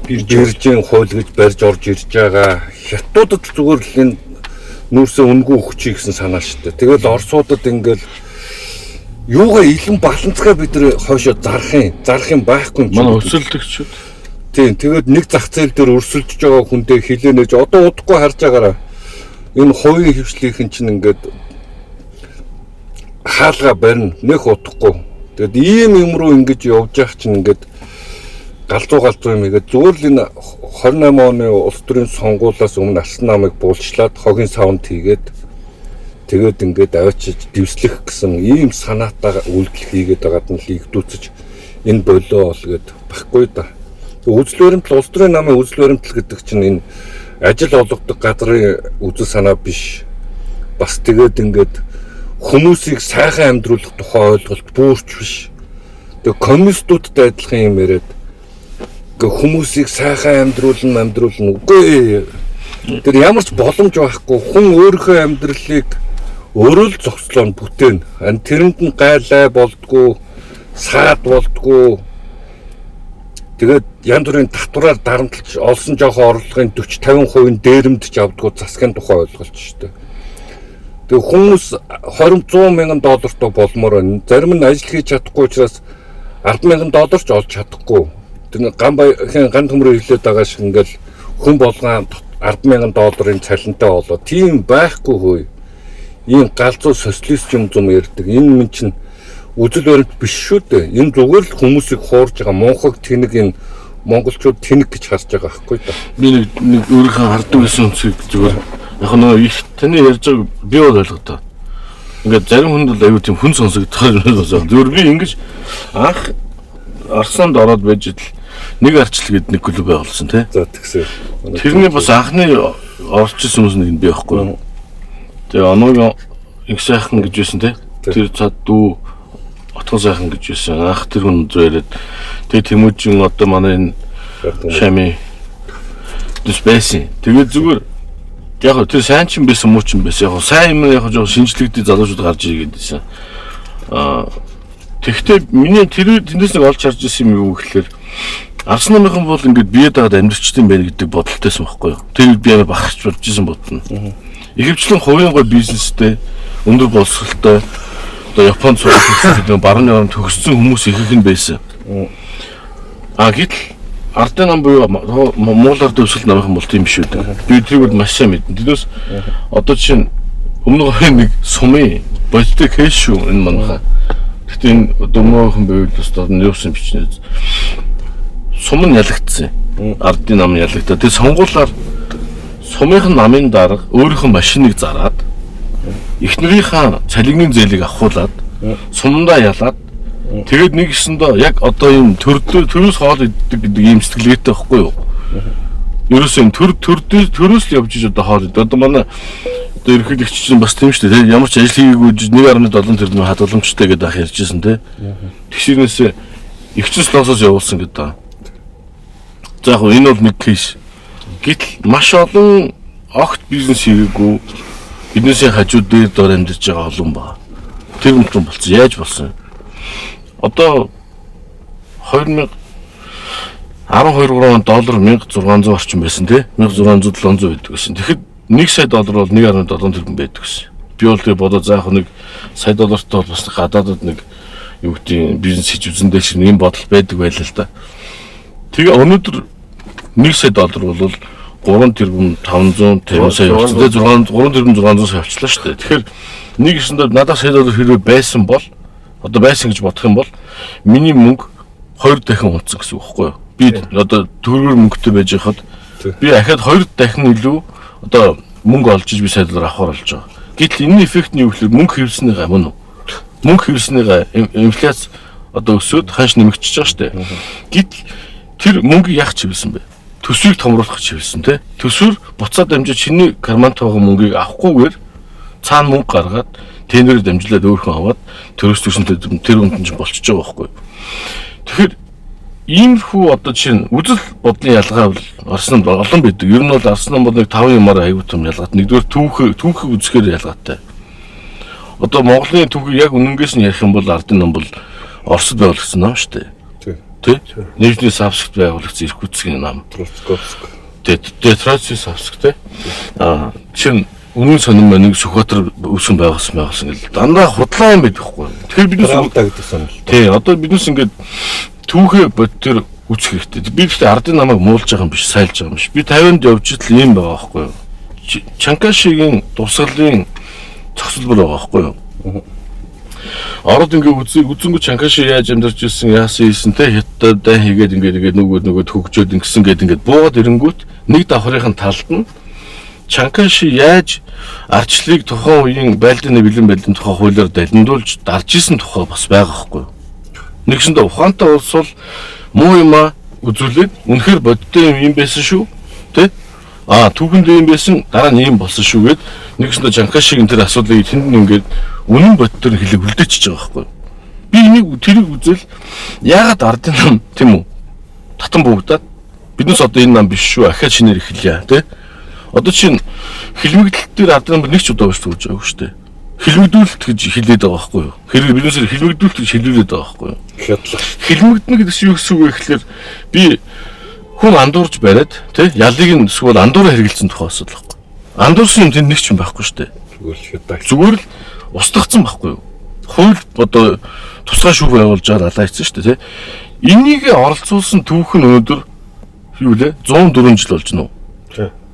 биржийн хууль гэж барьж орж ирж байгаа. Хятадд зүгээр л энэ нүүрсээ үнгүй өгчий гэсэн санаа шүү дээ. Тэгэл орсуудад ингээл юугаа илэн баланцгаа бид нэр хойшоо зарах юм байхгүй юм чинь. Манай өсөлтөгчүүд. Тийм тэгээд нэг зах зээл дээр өрсөлдөж байгаа хүндээ хилэнэж одоо удахгүй харж байгаараа энэ хувийн хвшлийнхэн чинь ингээд хаалга барина нэх утахгүй. Тэгэд ийм руу ингэж явж явах чинь ингээд галзуу юм игээд зүгээр л энэ 28 оны улс төрийн сонгуулиас өмнө арсан намыг буулчлаад хогийн савнд хийгээд тэгээд ингээд авчиж дэвслэх гэсэн ийм санаатай үйлдэл хийгээд байгаад нь лигдүүцэж энэ болоо л гээд баггүй да. Үзэл баримтал улс төрийн намын үзэл баримтал гэдэг чинь энэ ажил олгодог газрын үзэл санаа биш. Бас тэгээд ингээд хүмүүсийг сайхан амьдруулах тухай ойлголт буурч биш. Тэгээ коммунистуудтай адилхан юм яриад хүмүүсийг сайхан амьдруулна үгүй. Тэр ямар ч боломж байхгүй хүн өөрийнхөө амьдралыг өөрөө л зохицлоо бүтээн. Тэрэнд нь гайлай болдгоо, саад болдгоо. Тэгээд янз бүрийн татвараар дарамтлж олсон жоохон орлогын 40-50% дээрэмдж авдгоо засгийн тухай ойлголт шүү дээ. Тэгээ хүмүүс 20-100 мянган доллартай болмоор байна. Зарим нь ажил хийж чадахгүй учраас 10 мянган доллар ч олж чадахгүй. Тэр ган төмрөө хэлээд байгаа шиг ингээл хүн болгон 10 мянган долларын цалинтай болоо. Тийм байхгүй хөөе. Ийм галзуу социалист юм ярьдаг. Энэ минь чинь үзэл баримт биш шүү дээ. Энэ зүгээр л хүмүүсийг хуурж байгаа мунхаг тэнэг энэ монголчууд тэнэг гэж харж байгаа байхгүй да. Би нэг өөрийнхөө харддаг гэсэн үнийг зүгээр яг нөгөө их таны ярьж байгааг би бол ойлгодог. Ингээд зарим хүнд бол аюу тийм хүн сонсогдох юм байна. Зүгээр би ингэж анх Арсанд ороод байж л нэг арчил гээд нэг клуб байгуулсан тий. За тэгсэн. Тэрний бас анхны орж ирсэн хүмүүс нэг би байхгүй. Тэгээ оноогийн их сайхан гэж байсан тий. Тэр цад дүү отгон сайхан гэж байсан. Анх тэр хүн зөөрэд тэгээ Тэмүүжин одоо манай энэ шами дэс байсан. Тэгээ зүгээр яг тэр сайн ч юм байсан муу ч юм байсан. Яг сайн юм яг жоо шинжлэгдээ залуучууд гарч ирээд байсан. Тэгэхдээ миний тэрнээс нэг олж харж ирсэн юм юу гэхээр Арсан намынхан бол ингээд бие дагаад амьдрчдсан байх гэдэг бодолтойсэн байхгүй юу. Тэр би амар бахарч бодож исэн бодно. Ихэвчлэн хувийн гой бизнестэй өндөр боловсролтой одоо Японд суралцсан баруун орнд төгссөн хүмүүс их нь байсан. Гэтэл ардын нам буюу Монгол ард өвсгөл намынхан бол тийм биш үү. Би тэрийг маш сайн мэднэ. Тэрнээс одоо чинь өмнө нэг сумын бодтой кейс шүү энэ манайха. Гэхдээ энэ дөмөөхөн байвал өстөд нь юусэн бичнэ. Сум нь ялагдсан. Ардын нам ялагдаа. Тэгээ сонгуулаар сумынхан намын дарга өөрийнхөө машиныг зараад эхнэрийнхээ цалингийн зээлийг авахуулаад сумдаа ялаад тэгээд нэг гэсэндээ яг одоо юм төрөөс хоол иддэг гэдэг юм сэтгэлгээтэй байхгүй юу? Ерөөсөө юм төрөөс л явж иж одоо хоол иддэг. Одоо манай одоо ерөнхийлөгч чинь бас тийм шүү дээ. Ямар ч ажил хийгээгүй 1.7 тэрбум хадгаламжтай гэдэг ах ярьжсэн те. Тэгшэрнээс ихчс лосоос явуулсан гэдэг. За яг энэ бол нэг кейс. Гэтэл маш олон огт бизнес хийгээгүй биднээсээ хажууд дээр дор амьдарч байгаа олон ба. Тэр юм болсон. Яаж болсон? Одоо 2012 онд доллар 1600 орчим байсан тий 1600 700 байдаг гэсэн. Тэгэхэд 1 сая доллар бол 1.7 тэрбум байдаг гэсэн. Би бол тэгээ бодоо заах нэг сая доллартай бол бас гадаадд нэг юу гэдэг бизнес хийж үзэндээ шиг ийм бодол байдаг байлаа л да. Тэгээ өнөөдөр 1 сая доллар бол 3 тэрбум 500 сая болсон. Тэгээ 3 тэрбум 600 сая авчлаа шүү дээ. Тэгэхээр нэг гэсэндээ надад сая доллар хэрвээ байсан бол одоо байсан гэж бодох юм бол миний мөнгө 2 дахин унтсан гэсэн үг байхгүй юу? Би одоо төгрөгөр мөнгөтэй байж хахад би ахаад 2 дахин илүү одоо мөнгө олж иж би сая доллар авахар болж байгаа. Гэтэл энэ эффект нь юу гэхээр мөнгө хэвлснийгаа мөн үү? Мөнгө хэвлснийгаа инфляц одоо өсөөд ханш нэмэгдчихэж байгаа шүү дээ. Гэтэл тэр мөнгө яах чивэлсэн бэ? Төсвийг томруулах чивэлсэн тий. Төсвөр буцаад дамжиж чиний кармант байгаа мөнгийг авахгүйгээр цаана мөнгө гаргаад тэнэрээр дамжуулаад өөрхөн аваад төрөөс төсөнтэй тэр үнд чинь болчихж байгаа байхгүй. Тэгэхээр иймэрхүү одоо чинь үзэл бодлын ялгаа бол Арслан олон байдаг. Ер нь бол Арслан бол нэг 5 юмар аягүй том ялгаатай. Нэгдүгээр түүхийг үзэхээр ялгаатай. Одоо Монголын түүхийг яг үнэнгээс нь ярих юм бол ардын ном бол Оросд байгуулагдсан ном шүү дээ. Тий? Нижний Савскт байгуулагдсан Иркутскийн ном. Троцкий Савск тий. Чин үнэн сонирм нэг Сүхбаатар үүсгэн байгуулсан гэл дандаа худлаа юм байдаг хгүй. Тэгэхээр бид гэсэн. Тий, одоо биднес ингээд түүхээ бодтер үүсгэх хэрэгтэй. Би гэхдээ ардын намайг муулж байгаа юм биш, сайлж байгаа юм биш. Би 50-нд явж итл юм байгаа байхгүй юу? Чанкашигийн дурсгалын цогцлбор байгаа байхгүй юу? Ород ингээд үзэнгүү Чанкаши яаж амьдарч ирсэн, яасан ийсэн те хятад дай хийгээд ингээд нөгөө хөгжөөд ингэсэн гээд ингээд буугаад ирэнгүүт нэг давхрын талд нь Чанкаши яаж ардчлалыг тухайн үеийн байлдааны бэлэн байлдааны тухай хуулиар далиндуулж дарж исэн тухай бас байгаа байхгүй юу? Нэгсэндээ ухаантай улс бол муу юма үзүүлээд үнэхээр бодтой юм байсан шүү тий? Түүхэнд юм байсан дараа нь юм болсон шүү гэд нэгсэндээ Чанкашигийн тэр асуудлыг тэнд ингээд үнэн бодтор хэлэг үлдээчихэж байгаа байхгүй юу? Би энийг тэрийг үзэл яагаад ардын нам тийм үү? Татан буугдаад биднес одоо энэ нам биш шүү ахаа шинээр эхэлье тий? Одоо чинь хилмигдэлт дээр ардын нам нэг ч удаа болж байгаа шүү дээ. Хилмигдүүлэлт гэж хэлээд байгаа байхгүй юу? Хэрэг биднээс хилмигдүүлэлт гэж хэлүүлээд байгаа байхгүй юу? Хилмигдэнэ гэдэг чинь юу гэсэн үг вэ гэхээр би хүн андуурж бариад тий ялыг нь эсвэл андуураа хэрэгэлсэн тухай асуудал байхгүй. Андуурсан юм тэнд нэг ч юм байхгүй шүү дээ. Зүгээр л устгацсан байхгүй юу? Хууль одоо тусгай шүүх байгуулж байгаа алаайцсан шүү дээ тий. Энийг оролцуулсан түүх нь өнөөдөр юу лээ 104 жил болж байна уу?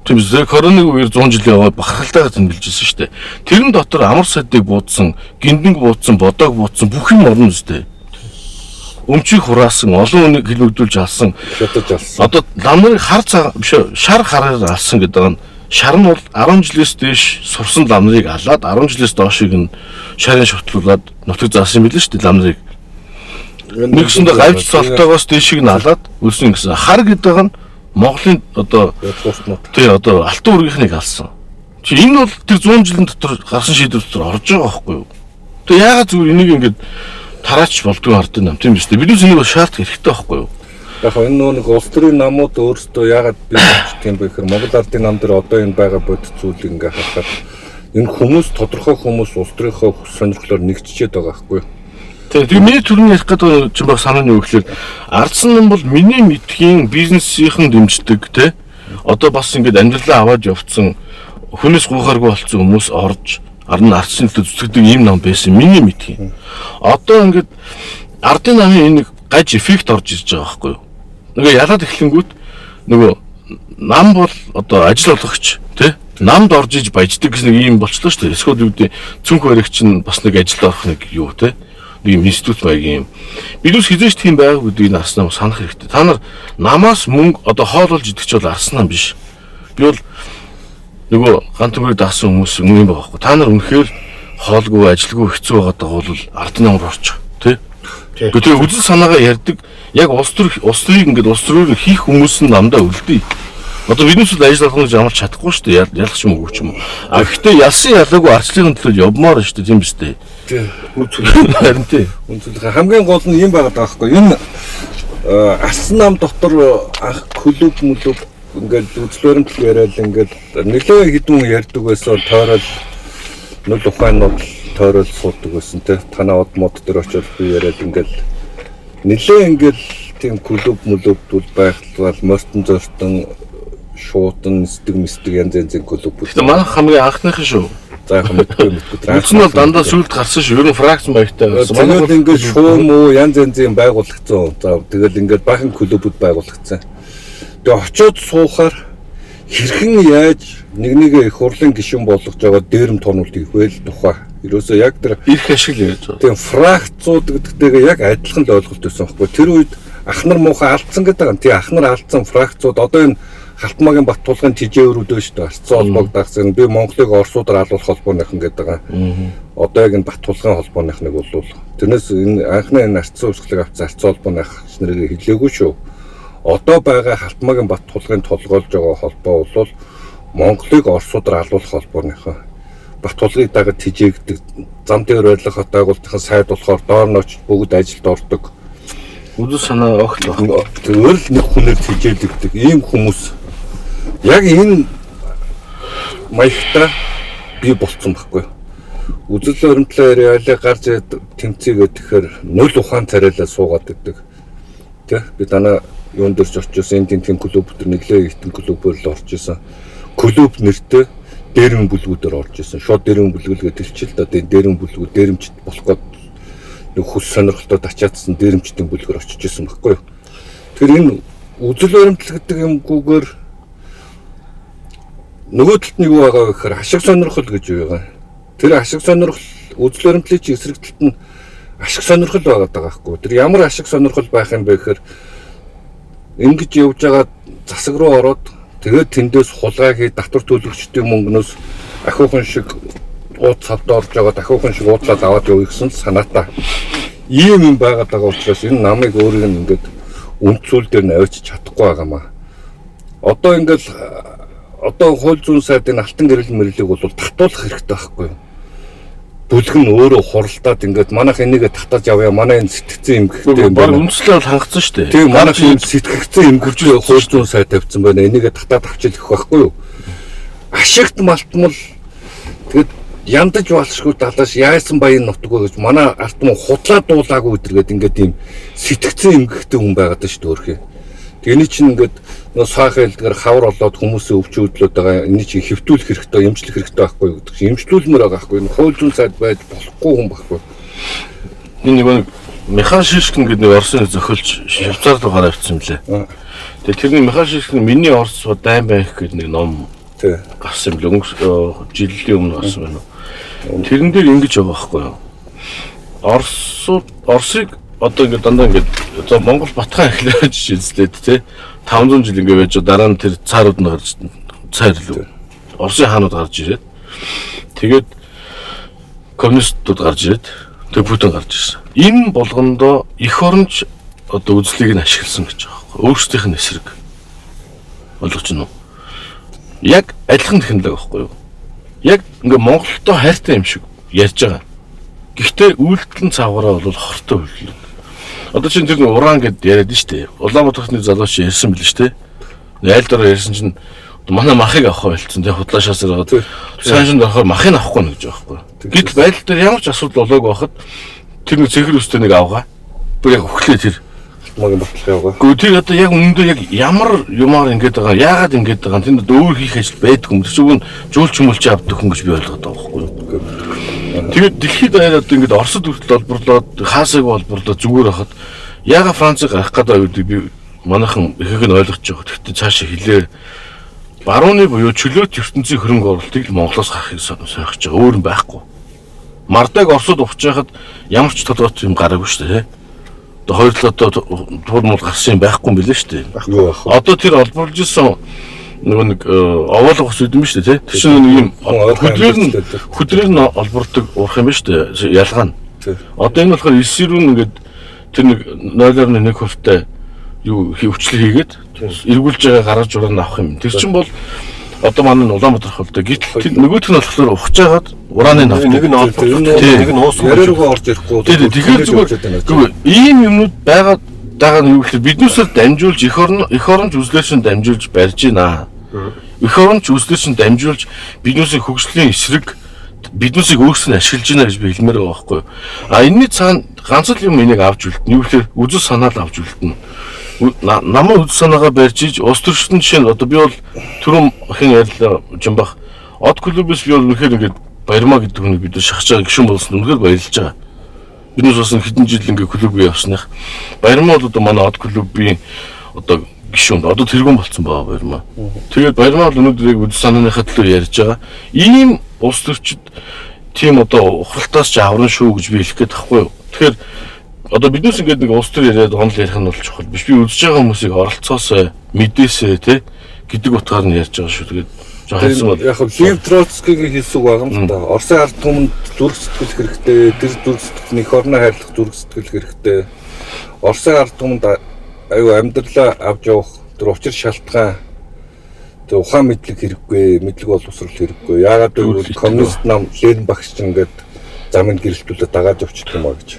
Тийм үү, коронавиг үеэр 100 жилийн яваад бахархалтайгаар тэмдэглэжсэн шүү дээ. Тэрэн дотор амар сайдыг буудсан, гиндэнг буудсан, бодог буудсан бүх юм орно үстэй. Өмчийг хураасан, олон хүнийг хилмигдүүлж алсан, шатаж алсан. Одоо ламныг шар хараар алсан гэдэг нь шар нь бол 10 жилээс дээш сурсан ламныг алаад 10 жилээс доошыг нь шарын шутлуулад нутаг заасан юм билээ шүү дээ ламныг. Нэгсэндээ гавьч цолтойгоос дээшийг нь алаад үлсэн гэсэн. Хар гэдэг нь Монголын одоо тий одоо алтан үргийнхнийг алсан. Чи энэ бол тэр 100 жилийн дотор гарсан шийдвэр дотор орж байгаа байхгүй юу? Тэгээ яагаад зүгээр энийг ингэж тараач болдгоо ардын нам тийм биз дээ. Бидний энийг шаардах хэрэгтэй байхгүй юу? Яг энэ нэг улс төрийн намууд өөрсдөө яагаад би тийм бэ гэхээр Монгол ардын нам дээр одоо энэ байгаа бодит зүйлийг ингээ харахад энэ хүмүүс тодорхой хүмүүс улс төрийнхөө сонирхлоор нэгччихэд байгаа байхгүй юу? Тэгээ миний төрний ярих гэдэг чинь баг санаа нь юу гэхээр ардсан ном бол миний мэдхийн бизнесийнхэн дэмждэг те одоо бас ингээд амьдралаа аваад явцсан хүнээс гуйхааргүй болсон хүмүүс орж ардын зүтгэдэг ийм ном байсан миний мэдхийн. Одоо ингээд ардын намын энэ гаж эффект орж ирж байгаа байхгүй юу? Нөгөө ялаад эхлэнгүүт нөгөө нам бол одоо ажил олгогч тий намд орж иж баяждаг гэсэн нэг юм болчлоо шүү дээ. Эсвэл үүдээ цүнх баригч нь бас нэг ажил авах нэг юу тий нэг институт маягийн юм. Бидүүс хизээч тийм байгааг гэдгийг арснаа санах хэрэгтэй. Та нар намаас мөнгө одоо хоололж идэх ч бол арснаа биш. Би бол нөгөө гантмыг даасан хүмүүс юм байгаа байхгүй. Та нар үнэхээр хоолгүй ажилгүй хэцүү байгаадаа бол ардын намд орчих тий. Гэхдээ үзэл санаагаа ярьдаг яг улс төрийг ингээд улс төрөөр хийх хүмүүс нь намдаа үлдээ. Одоо биднээс л ажил авах гэж амарч чадахгүй шүү дээ. Ялах ч юм уу ч юм уу. А гэхдээ ялсан ялаагүй арчлалын төлөө явмаар шүү дээ тийм биз дээ. Тий. Харин тий. Үнэхээр хамгийн гол нь юм байгаад байгаа байхгүй. Энэ арсан нам дотор анх клуб мүлөг ингээд үзлөөрөмт яриад ингээд нэлээд хэдэн ярьдаг байсан тойрол нүл ухаанууд тойрол суудаг байсан те танаа од мод дээр очиод би яриад ингээд нэлээд ингээд тийм клуб мүлөвдүүл байхлал мортон зортон шуутан стэг янз клубүүд. Тэгээ манай хамгийн анхныхан шүү. За яг мэдгүй. Үндсэн бол дандаа сүлд гарсан шүү. Ер нь фракц маягтай байсан. Манайд ингээд шуу муу янз янзын байгуулагдсан. За тэгэл ингээд бахан клубүүд байгуулагдсан. Тэгээ очиод суухаар хэрхэн яаж нэг их хурлын гишүүн болгож байгаа дээрэм тонуулт хийх вэ л тухай. Ерөөсөө яг тэр их ашиг л яаж байгаа. Тийм фракцууд гэдэгтэйгээ яг адилхан л ойлголт байсан байхгүй. Тэр үед ахнар муухай алдсан гэдэг юм. Тий ахнар алдсан фракцууд одоо энэ Халтмаагийн Баттулгын тижэөрүүд байна шүү дээ. Арцсан холбоог дагсан. Би Монголыг Оросуудаар алуулах холбооныхан гэдэг байгаа. Одоо яг энэ Баттулгын холбооныхныг бол тэрнээс энэ анхны энэ арцсан урсгалыг авсан арцсан холбооных нэрийг хэлээгүй шүү. Одоо байгаа Халтмаагийн Баттулгын толгойлж байгаа холбоо бол Монголыг Оросуудаар алуулах холбооныхан. Баттулгыг дагаад тижээгдэг. Зам дээр байлгах байгууллагын сайд болохоор доор нь очиж бүгд ажилд ордог. Үзэл санаа огт баг. Тэр л нэг хүнээр тижээлэгдэг. Ийм хүмүүс яг энэ маягта би болцсон байхгүй. Үзэл баримтлаа яриалаа гарч тэмцээгээ тэгэхээр нүл ухаан царайлаа суугаад идэг. Тэ би танаа юун дээрч очижсэн энэ тийм клуб төр нэглээ ихтэн клубээр л орж исэн. Клуб нэртэй дээрэн бүлгүүдээр орж исэн. Шууд дээрэн бүлгэлгээ тэлчил да дээрэн бүлгүүд дээрэмчд болох гээд нэг хүс сонирхолтой тачаадсан дээрэмчдийн бүлгээр очиж исэн байхгүй. Тэр энэ үзэл баримтлал гэдэг юмгүйгээр нөгөө талд нэг юу байгаа вэ гэхээр ашиг сонирхол гэж байгаа. Тэр ашиг сонирхол үзэл баримтлалын чи эсрэг талд нь ашиг сонирхол байгаа байхгүй. Тэр ямар ашиг сонирхол байх юм бэ гэхээр ингэж явж байгаа засаг руу ороод тэгээд тэндээс хулгай хий татвар төлөгчдийн мөнгнөөс ахиухан шиг ууд цавд орж байгаа ахиухан шиг уудлаад аваад явъя гэсэн санаатай. Ийм юм байгаад байгаа учраас энэ намыг өөрийг нь ингээд үндсүүл дээр нь авчиж чадахгүй байгаамаа. Одоо хууль зүйн сайдын алтан гэрэл мэрлийг бол татуулах хэрэгтэй байхгүй юу? Бүлэг нь өөрөө хуралдаад ингээд манайх энийгээ татаж авъя, манай энэ сэтгцэн юм гэхтэй юм байна. Үндслээ бол хангацсан шүү дээ. Тийм манайх энэ сэтгцэн юм гүрж хууль зүйн сайд тавьсан байна. Энийгээ татаад авчил гэх байхгүй юу? Ашигт малтмал тэгэд яндаж балшгүй далааш яасан баян нутгүй гэж манай ард мөн худлаа дуулаагүй өдргээд ингээд тийм сэтгцэн эмгэгтэй хүн байгаад шүү дээ өөрхий. Тэний чинь ингээд нөө саах хэлдгээр хавар олоод хүмүүсээ өвчөөдлөөд байгаа. Эний чинь хэвтүүлэх хэрэгтэй, эмчлэх хэрэгтэй байхгүй юу гэдэг чинь эмчлүүлмээр байгаа байхгүй юу. Хууль зүйн сайд байж болохгүй хүн байхгүй. Энэ нэг Михаил Шишкин гэдэг нэг Оросын зохиолч Швейцард гараад авчихсан юм лээ. Тэгээ тэрний Михаил Шишкин миний Орос дайн байх гэдэг нэг ном гарсан юм лээ. Жилийн өмнө гарсан байна. Тэрэн дээр ингэж байгаа байхгүй юу. Оросыг одоо ингээд дандаа ингээд за Монгол батхан эхлэж шилжлээд тий 500 жил ингээд байж дараа нь тэр цаарууд нь гарч цаар л Оросын хаанууд гарч ирээд тэгээд коммунистууд гарч ирээд тэгээд Путин гарч ирсэн. Энэ болгондоо эх оронч одоо үзлийг нь ашигласан гэж байгаа байхгүй өөрсдийнх нь эсрэг ойлгож байна уу? Яг адилхан технологи байхгүй юу? Яг ингээд Монголтой хайртай юм шиг ярьж байгаа. Гэхдээ үйлдэл цаагаараа бол хортой үйлдэл. Одоо чинь тэр уран гэд яриад нь штэ. Улаанбаатархны залууч ярьсан бил штэ. Айл дороо ярьсан чинь манай махыг авах байлцсан. Тэг худлаашаас ирээд сайшин дорохоор махыг авахгүй гэж байгаа байхгүй. Гэтэл байдал дээр ямар ч асуудал болоогүй байхад тэр нэг цэгэр үстэй нэг авгаа. Бүр яг өглөө тэр Халтмаагийн Баттулгын авгаа. Гэхдээ тэр одоо яг өмнөдөө яг ямар юмар ингэж байгаа, яагаад ингэж байгаа, тэнд өөр хийх ажил байдаг юм. Тэсүүг нь жуулч мөлч авдаг хүн гэж би ойлгоод байгаа байхгүй юу. Тэгээд дэлхийд даяар одоо ингээд Оросд хүртэл олборлоод хаасайг олборлоод зүгээр хахад яга Францыг гарах гэдэг аюулыг би манайхан ихийг нь ойлгож байгаа. Гэхдээ цаашаа хилээ барууны буюу чөлөөт ертөнцийн хөрөнгө оруулалтыг Монголоос гарахыг сойхож байгаа. Өөр нь байхгүй. Мардаг Оросд ухчихад ямар ч толгойд юм гараагүй шүү дээ. Одоо хоёр л одоо тур мул гарсан юм байхгүй юм билээ шүү дээ. Одоо тэр олборлж исэн нөгөө нэг овоолго ус үдэм шүү дээ. Тэр чинь нэг юм хөдрээр нь олбордог уурах юм шүү дээ. Ялгаа нь. Одоо энэ болохоор 9 рүү ингээд тэр нэг 0.1 хувьтай юу хөвчлөл хийгээд эргүүлж байгаа гараж ураа авах юм. Тэр чинь бол одоо манай Улаанбаатар хөлтэй гэтэл нөгөөх нь болохоор ухаж байгаад ураны навт нэг нь олборлох нэг нь уус яриаруугаа орж ирэхгүй. Тэгэхээр зүгээр ийм юмнууд байгаа нь юу гэхээр биднээсээ дамжуулж эх оронч үзлээшин дамжуулж барьж байна. Эх оронч үзлээшин дамжуулж биднээсээ хөгжлийн эсрэг биднээсийг өөрсдөө ашиглаж байна гэж би хэлмээр байгаа байхгүй юу. А энэний цаана ганц л юм энийг авч үлдэнэ. Юу гэхээр үзэл санаал авч үлдэнэ. Намаа үзэл санаагаа барьж иж улс төрчдөн жишээ нь одоо би бол түрүүн хэн ярьлаа Жамбах од клубээс би бол үнэхээр ингээд Баярмаа гэдэг хүнийг бид шахаж байгаа гишүүн болсон үнэхээр баярлж байгаа. Биднээс бас хэдэн жил ингээд клуб явсных. Баярмаа бол одоо манай од клубын одоо гишүүн одоо тэргүүн болсон байгаа Баярмаа. Тэгээд Баярмаа бол өнөөдөр яг үзэл санааныхаа төлөө ярьж байгаа. Ийм улс төрчид тийм одоо ухралтаас ч авран шүү гэж би хэлэх гээд байхгүй юу. Тэгэхээр одоо биднээс ингээд нэг улс төр яриад онол ярих нь бол чухал биш. Би үзэж байгаа хүмүүсийг оролцоосоо мэдээсээ тий гэдэг утгаар нь ярьж байгаа шүү. Тэгээд жоохон бол яг Лев Троцкигийн хэлсэн үг байгаа юм да. Оросын ард түмэнд зүрх сэтгэл хэрэгтэй. Тэр зүрх сэтгэл эх орноо хайрлах зүрх сэтгэл хэрэгтэй. Оросын ард түмэнд аюу амьдралаа авч явах тэр учир шалтгаан тэр ухаан мэдлэг хэрэггүй, мэдлэг боловсрол хэрэггүй. Яагаад гэвэл коммунист нам Ленин багш ч ингээд замын гэрэлтүүлээд дагаад явчихдаг юм а гэж.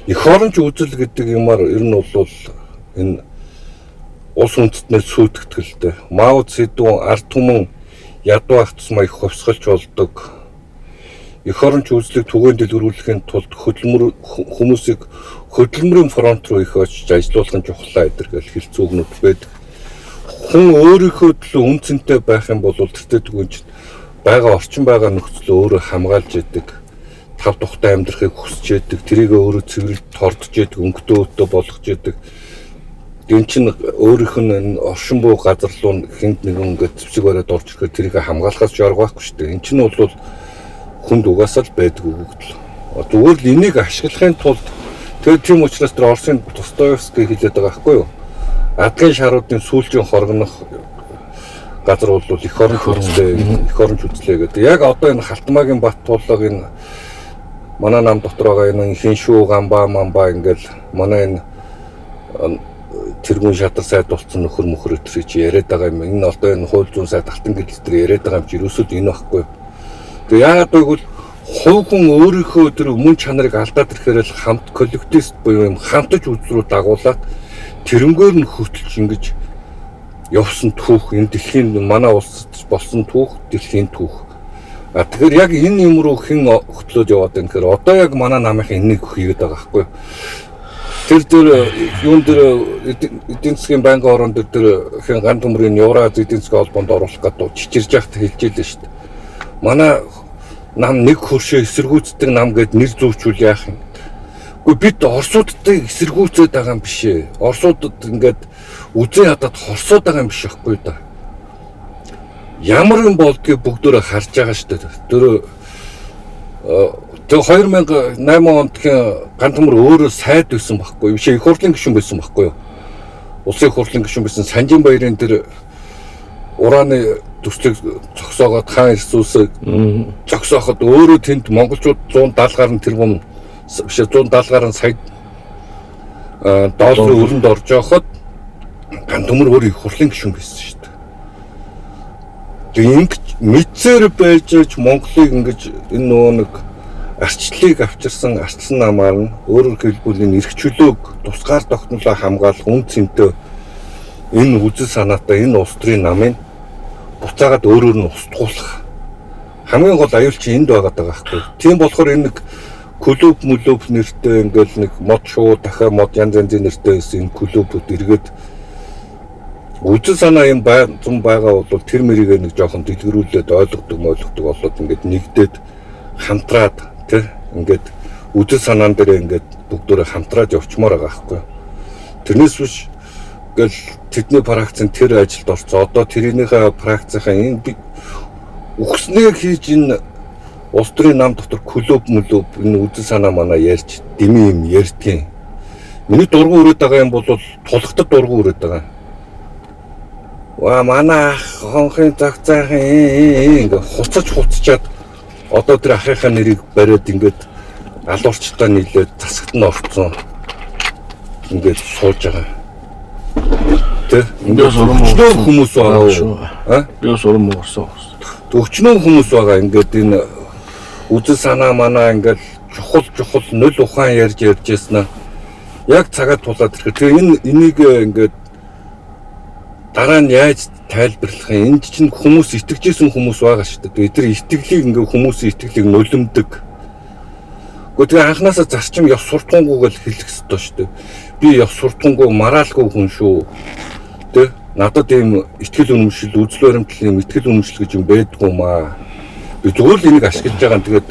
Эх оронч үзэл гэдэг юмар ер нь бол энэ улс үндэстнээс сүйтгэдгэлтэй. Мао Цзэдун ард түмэн ядуу ах тусмаа их хувьсгалж болдог. Эх оронч үзлийг түгээн дэлгэрүүлэхийн тулд хүмүүсийг хөдөлмөрийн фронт руу их очиж ажиллуулах нь чухлаа гэдэр хэлцүүгнүүд байдаг. Хүн өөрийнхөө төлөө үн цэнтэй байх юм бол тэртээ түгэнч байгаа орчин байгаа нөхцөл өөрөө хамгаалж яадаг. Тав тухтай амьдрахыг хүсэж яадаг. Тэрийг өөрөө цэвэрлж тордож яадаг, өнгөтэй өтөө болгож яадаг. Энд чинь өөрийнх нь оршин буу газар руу хэнд нэгэн ингээд зэвсэг бариад орж ирэхэд тэрийг хамгаалахаас жорго байхгүй шүү дээ. Энд чинь бол хүнд угаасаа л байдаг өгөгдөл. Зүгээр л энийг ашиглахын тулд тийм учраас тэр Оросын Достоевский хэлээд байгаа байхгүй юу? Адгийн шаруудын сүүлчийн хоргонох газар бол эх орон хөрөлтэй, эх оронч үзлээ гэдэг. Яг одоо энэ Халтмаагийн Бат туулга энэ манай нам дотор байгаа энэ хиншүү гамбаа мамбаа ингээл манай энэ тэргүүн шатар сайд болсон нөхөр мөхөр өтрий чи яриад байгаа юм. Энэ одоо энэ хууль зүйн сайд алтан гэрэл дээр яриад байгаа юм чи ерөөсөө энэ байхгүй. Тэгээ яагаад гэвэл хувь хүн өөрийнхөө тэр мөн чанарыг алдаад ирэхээр л хамт коллективист буюу юм хамтаж үзрүү дагуулад тэрнгээр нь хөтлж ингэж явсан түүх энэ дэлхийн манай улсад болсон түүх дэлхийн түүх. Тэгэхээр яг энэ юм руу хэн хөтлөөд яваад байна гэхээр одоо яг манай намынхаа энийг хийгээд байгаа байхгүй. Тэр юун дээр эдийн засгийн банкын орон дээр хэн ган төмрийн Евразийн эдийн засгийн холбоонд оруулах гэдэг чичирж яхад хэлж байлаа шүү дээ. Манай нам нэг хөршөө эсэргүүцдэг нам гэд нэр зүүчүүл яах юм. Гэхдээ бид Оросуудтай эсэргүүцээд байгаа юм биш ээ. Оросуудад ингээд үзэн ядаад хорсоод байгаа юм биш байхгүй да. Ямар юм болдгийг бүгдөө харж байгаа шүү дээ. Тэр 2008 онд ган төмөр өөрөө сайд байсан байхгүй биш ээ. Их хурлын гишүүн байсан байхгүй юу? Улсын их хурлын гишүүн байсан Санжин баярын тэр ураны төслийг зогсоогоод хаан Иесусыг зогсооход өөрөө тэнд монголчууд 170 гаруй тэрбум биш 170 гаруй сая долларын өрөнд орж явахад ган төмөр өөрөө их хурлын гишүүн байсан шүү дээ. Тэгээд мэдсээр байж Монголыг ингэж энэ нөгөө нэг арчлалыг авчирсан арчсан намаар нь өөрөөр хэлбэл энэ эрх чөлөөг тусгаар тогтнолоо хамгаалах үн цэнтэй энэ үзэл санаатай энэ улс төрийн намын буцаагаад өөрөөр нь устгуулах хамгийн гол аюулч энд байгаа байхгүй. Тийм болохоор энэ нэг клуб нэртэй ингээл нэг мод шуу дахиад мод янз янзын нэртэй байсан энэ клубүүд эргээд үзэл санаа юм зам байгаа бол тэр мэрийг нэг жоохон дэлгэрүүлээд ойлгодог болоод ингээд нэгдээд хамтраад Тэ ингээд үдэл санаан дээр ингээд бүгдөө хамтраад явчмаар байгаа байхгүй. Тэрнээс биш гэл тэдний практикийн тэр ажилд орцоо. Одоо тэрийнхээ практикийнхаа энэ үхснээр хийж энэ улс төрийн нам дотор клуб энэ үдэл санаа манай ярьж дэмий юм ярьдгийн. Миний дургу өрөөд байгаа юм бол тулхтад дургу өрөөд байгаа. Ва манай хонхын загцаахан ингээ хуцачаад одоо тэр ахыхаа нэрийг бариад ингээд алуурчтаа нийлээд засагт нь орцсон. Ингээд сууж байгаа. Тэ ингээд өчнөө хүмүүс байгаа шүү. Би сурам уурсан. Өчнөө хүмүүс байгаа ингээд энэ үзэл санаа манаа ингээд чухал нөл ухаан ярьж яснаа яг цагаад тулаад ирэхэд тэгээ энийг ингээд дараа нь яаж тайлбарлах юм? Энд чинь хүмүүс итгэжсэн хүмүүс байгаа шүү дээ. Тэр итгэлийг ингээд хүмүүсийн итгэлийг нулимдаг. Гэхдээ тэгээ анханасаа зарчим ёс суртахуугүйг л хэлэх ёстой шүү дээ. Би ёс суртахуугүй маргаалгүй хүн шүү. Тэ надад ийм итгэл үнэмшил, үзэл баримтлал юм итгэл үнэмшил гэж юм байдгүй маа. Би зүгээр л энийг ашиглаж байгаа юм. Тэгээд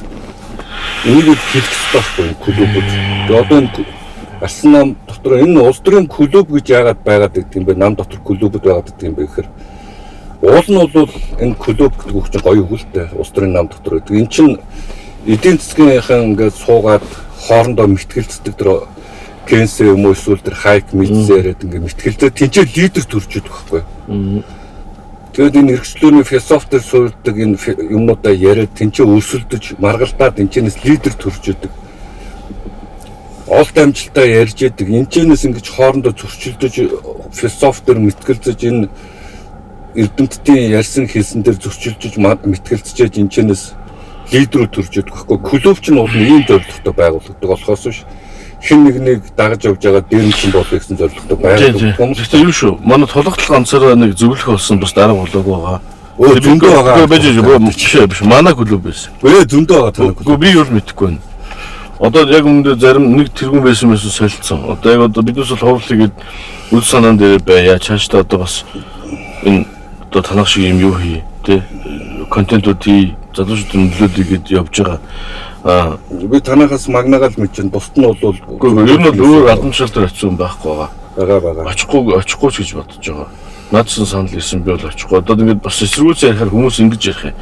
энийг хэлэх ёстой байхгүй клубүүд. Тэгээ одоо энэ Алсан нам дотор энэ улс төрийн клуб гэж яагаад байгаад гэдэг юм бэ? Нам дотор клубүүд байгаад гэдэг юм бэ гэхээр уул нь бол энэ клуб гэдэг үг чинь гоё өгөлтэй улс төрийн нам дотор гэдэг. Эн чинь эдийн засгийнхаа ингээд суугаад хоорондоо мэтгэлцдэг тэр Кенсэ юм уу эсвэл тэр хайк мэдсээрээд ингээд мэтгэлцээ тэнцээ лидер төрж идэх байхгүй. Тэгээд энэ эрхчлөөний философи төр суурьдаг энэ юмнуудаа яриад тэнцээ өрсөлдөж маргалдаад энэчнээс лидер төрж идэг. Олд амжилтаа ярьж идэг. Энэчнээс ингэж хоорондоо зөрчилдөж философи төр мэтгэлцэж энэ эрдэмтдийн ярьсан хэлсэн дээр зөрчилдөж мэтгэлцэж энэчнээс лидерүүд төрж идэг байхгүй. Клуб ч нь бол ийм зорилготой байгуулагддаг болохоос биш. Хэн нэгнийг дагаж явж байгаа дээрмчин болох гэсэн зорилготой байгуулагддаг. Гэхдээ юу шүү. Манай тулгатал ганцаараа нэг зөвлөх болсон бас дараа болоогүй байгаа. Зөндөө байгаа. Байж биш. Манай клуб байсан. Зөндөө байгаа тань клуб. Би юу мэдэхгүй байна. Одоо яг өмнөд зарим нэг тэргүүн байсан солилцсон. Одоо яг одоо биднээс бол ховлыг үл санаан дээр байя. Чаашдаа одоо бас энэ одоо танах шиг юм юу хий тэ контентууд хий залуучуудын нөлөөлөйгээд явж байгаа. Би танахаас магнагаал мэдчихэв. Бусд нь бол ер нь бол өөр албан тушаалтаар очсон байхгүй байгаа. Байгаа. Очихгүй ч гэж бодож байгаа. Наадсан санал ирсэн би бол очихгүй. Одоо ингээд бас эсэргүүцээ ярихаар хүмүүс ингэж ярих юм.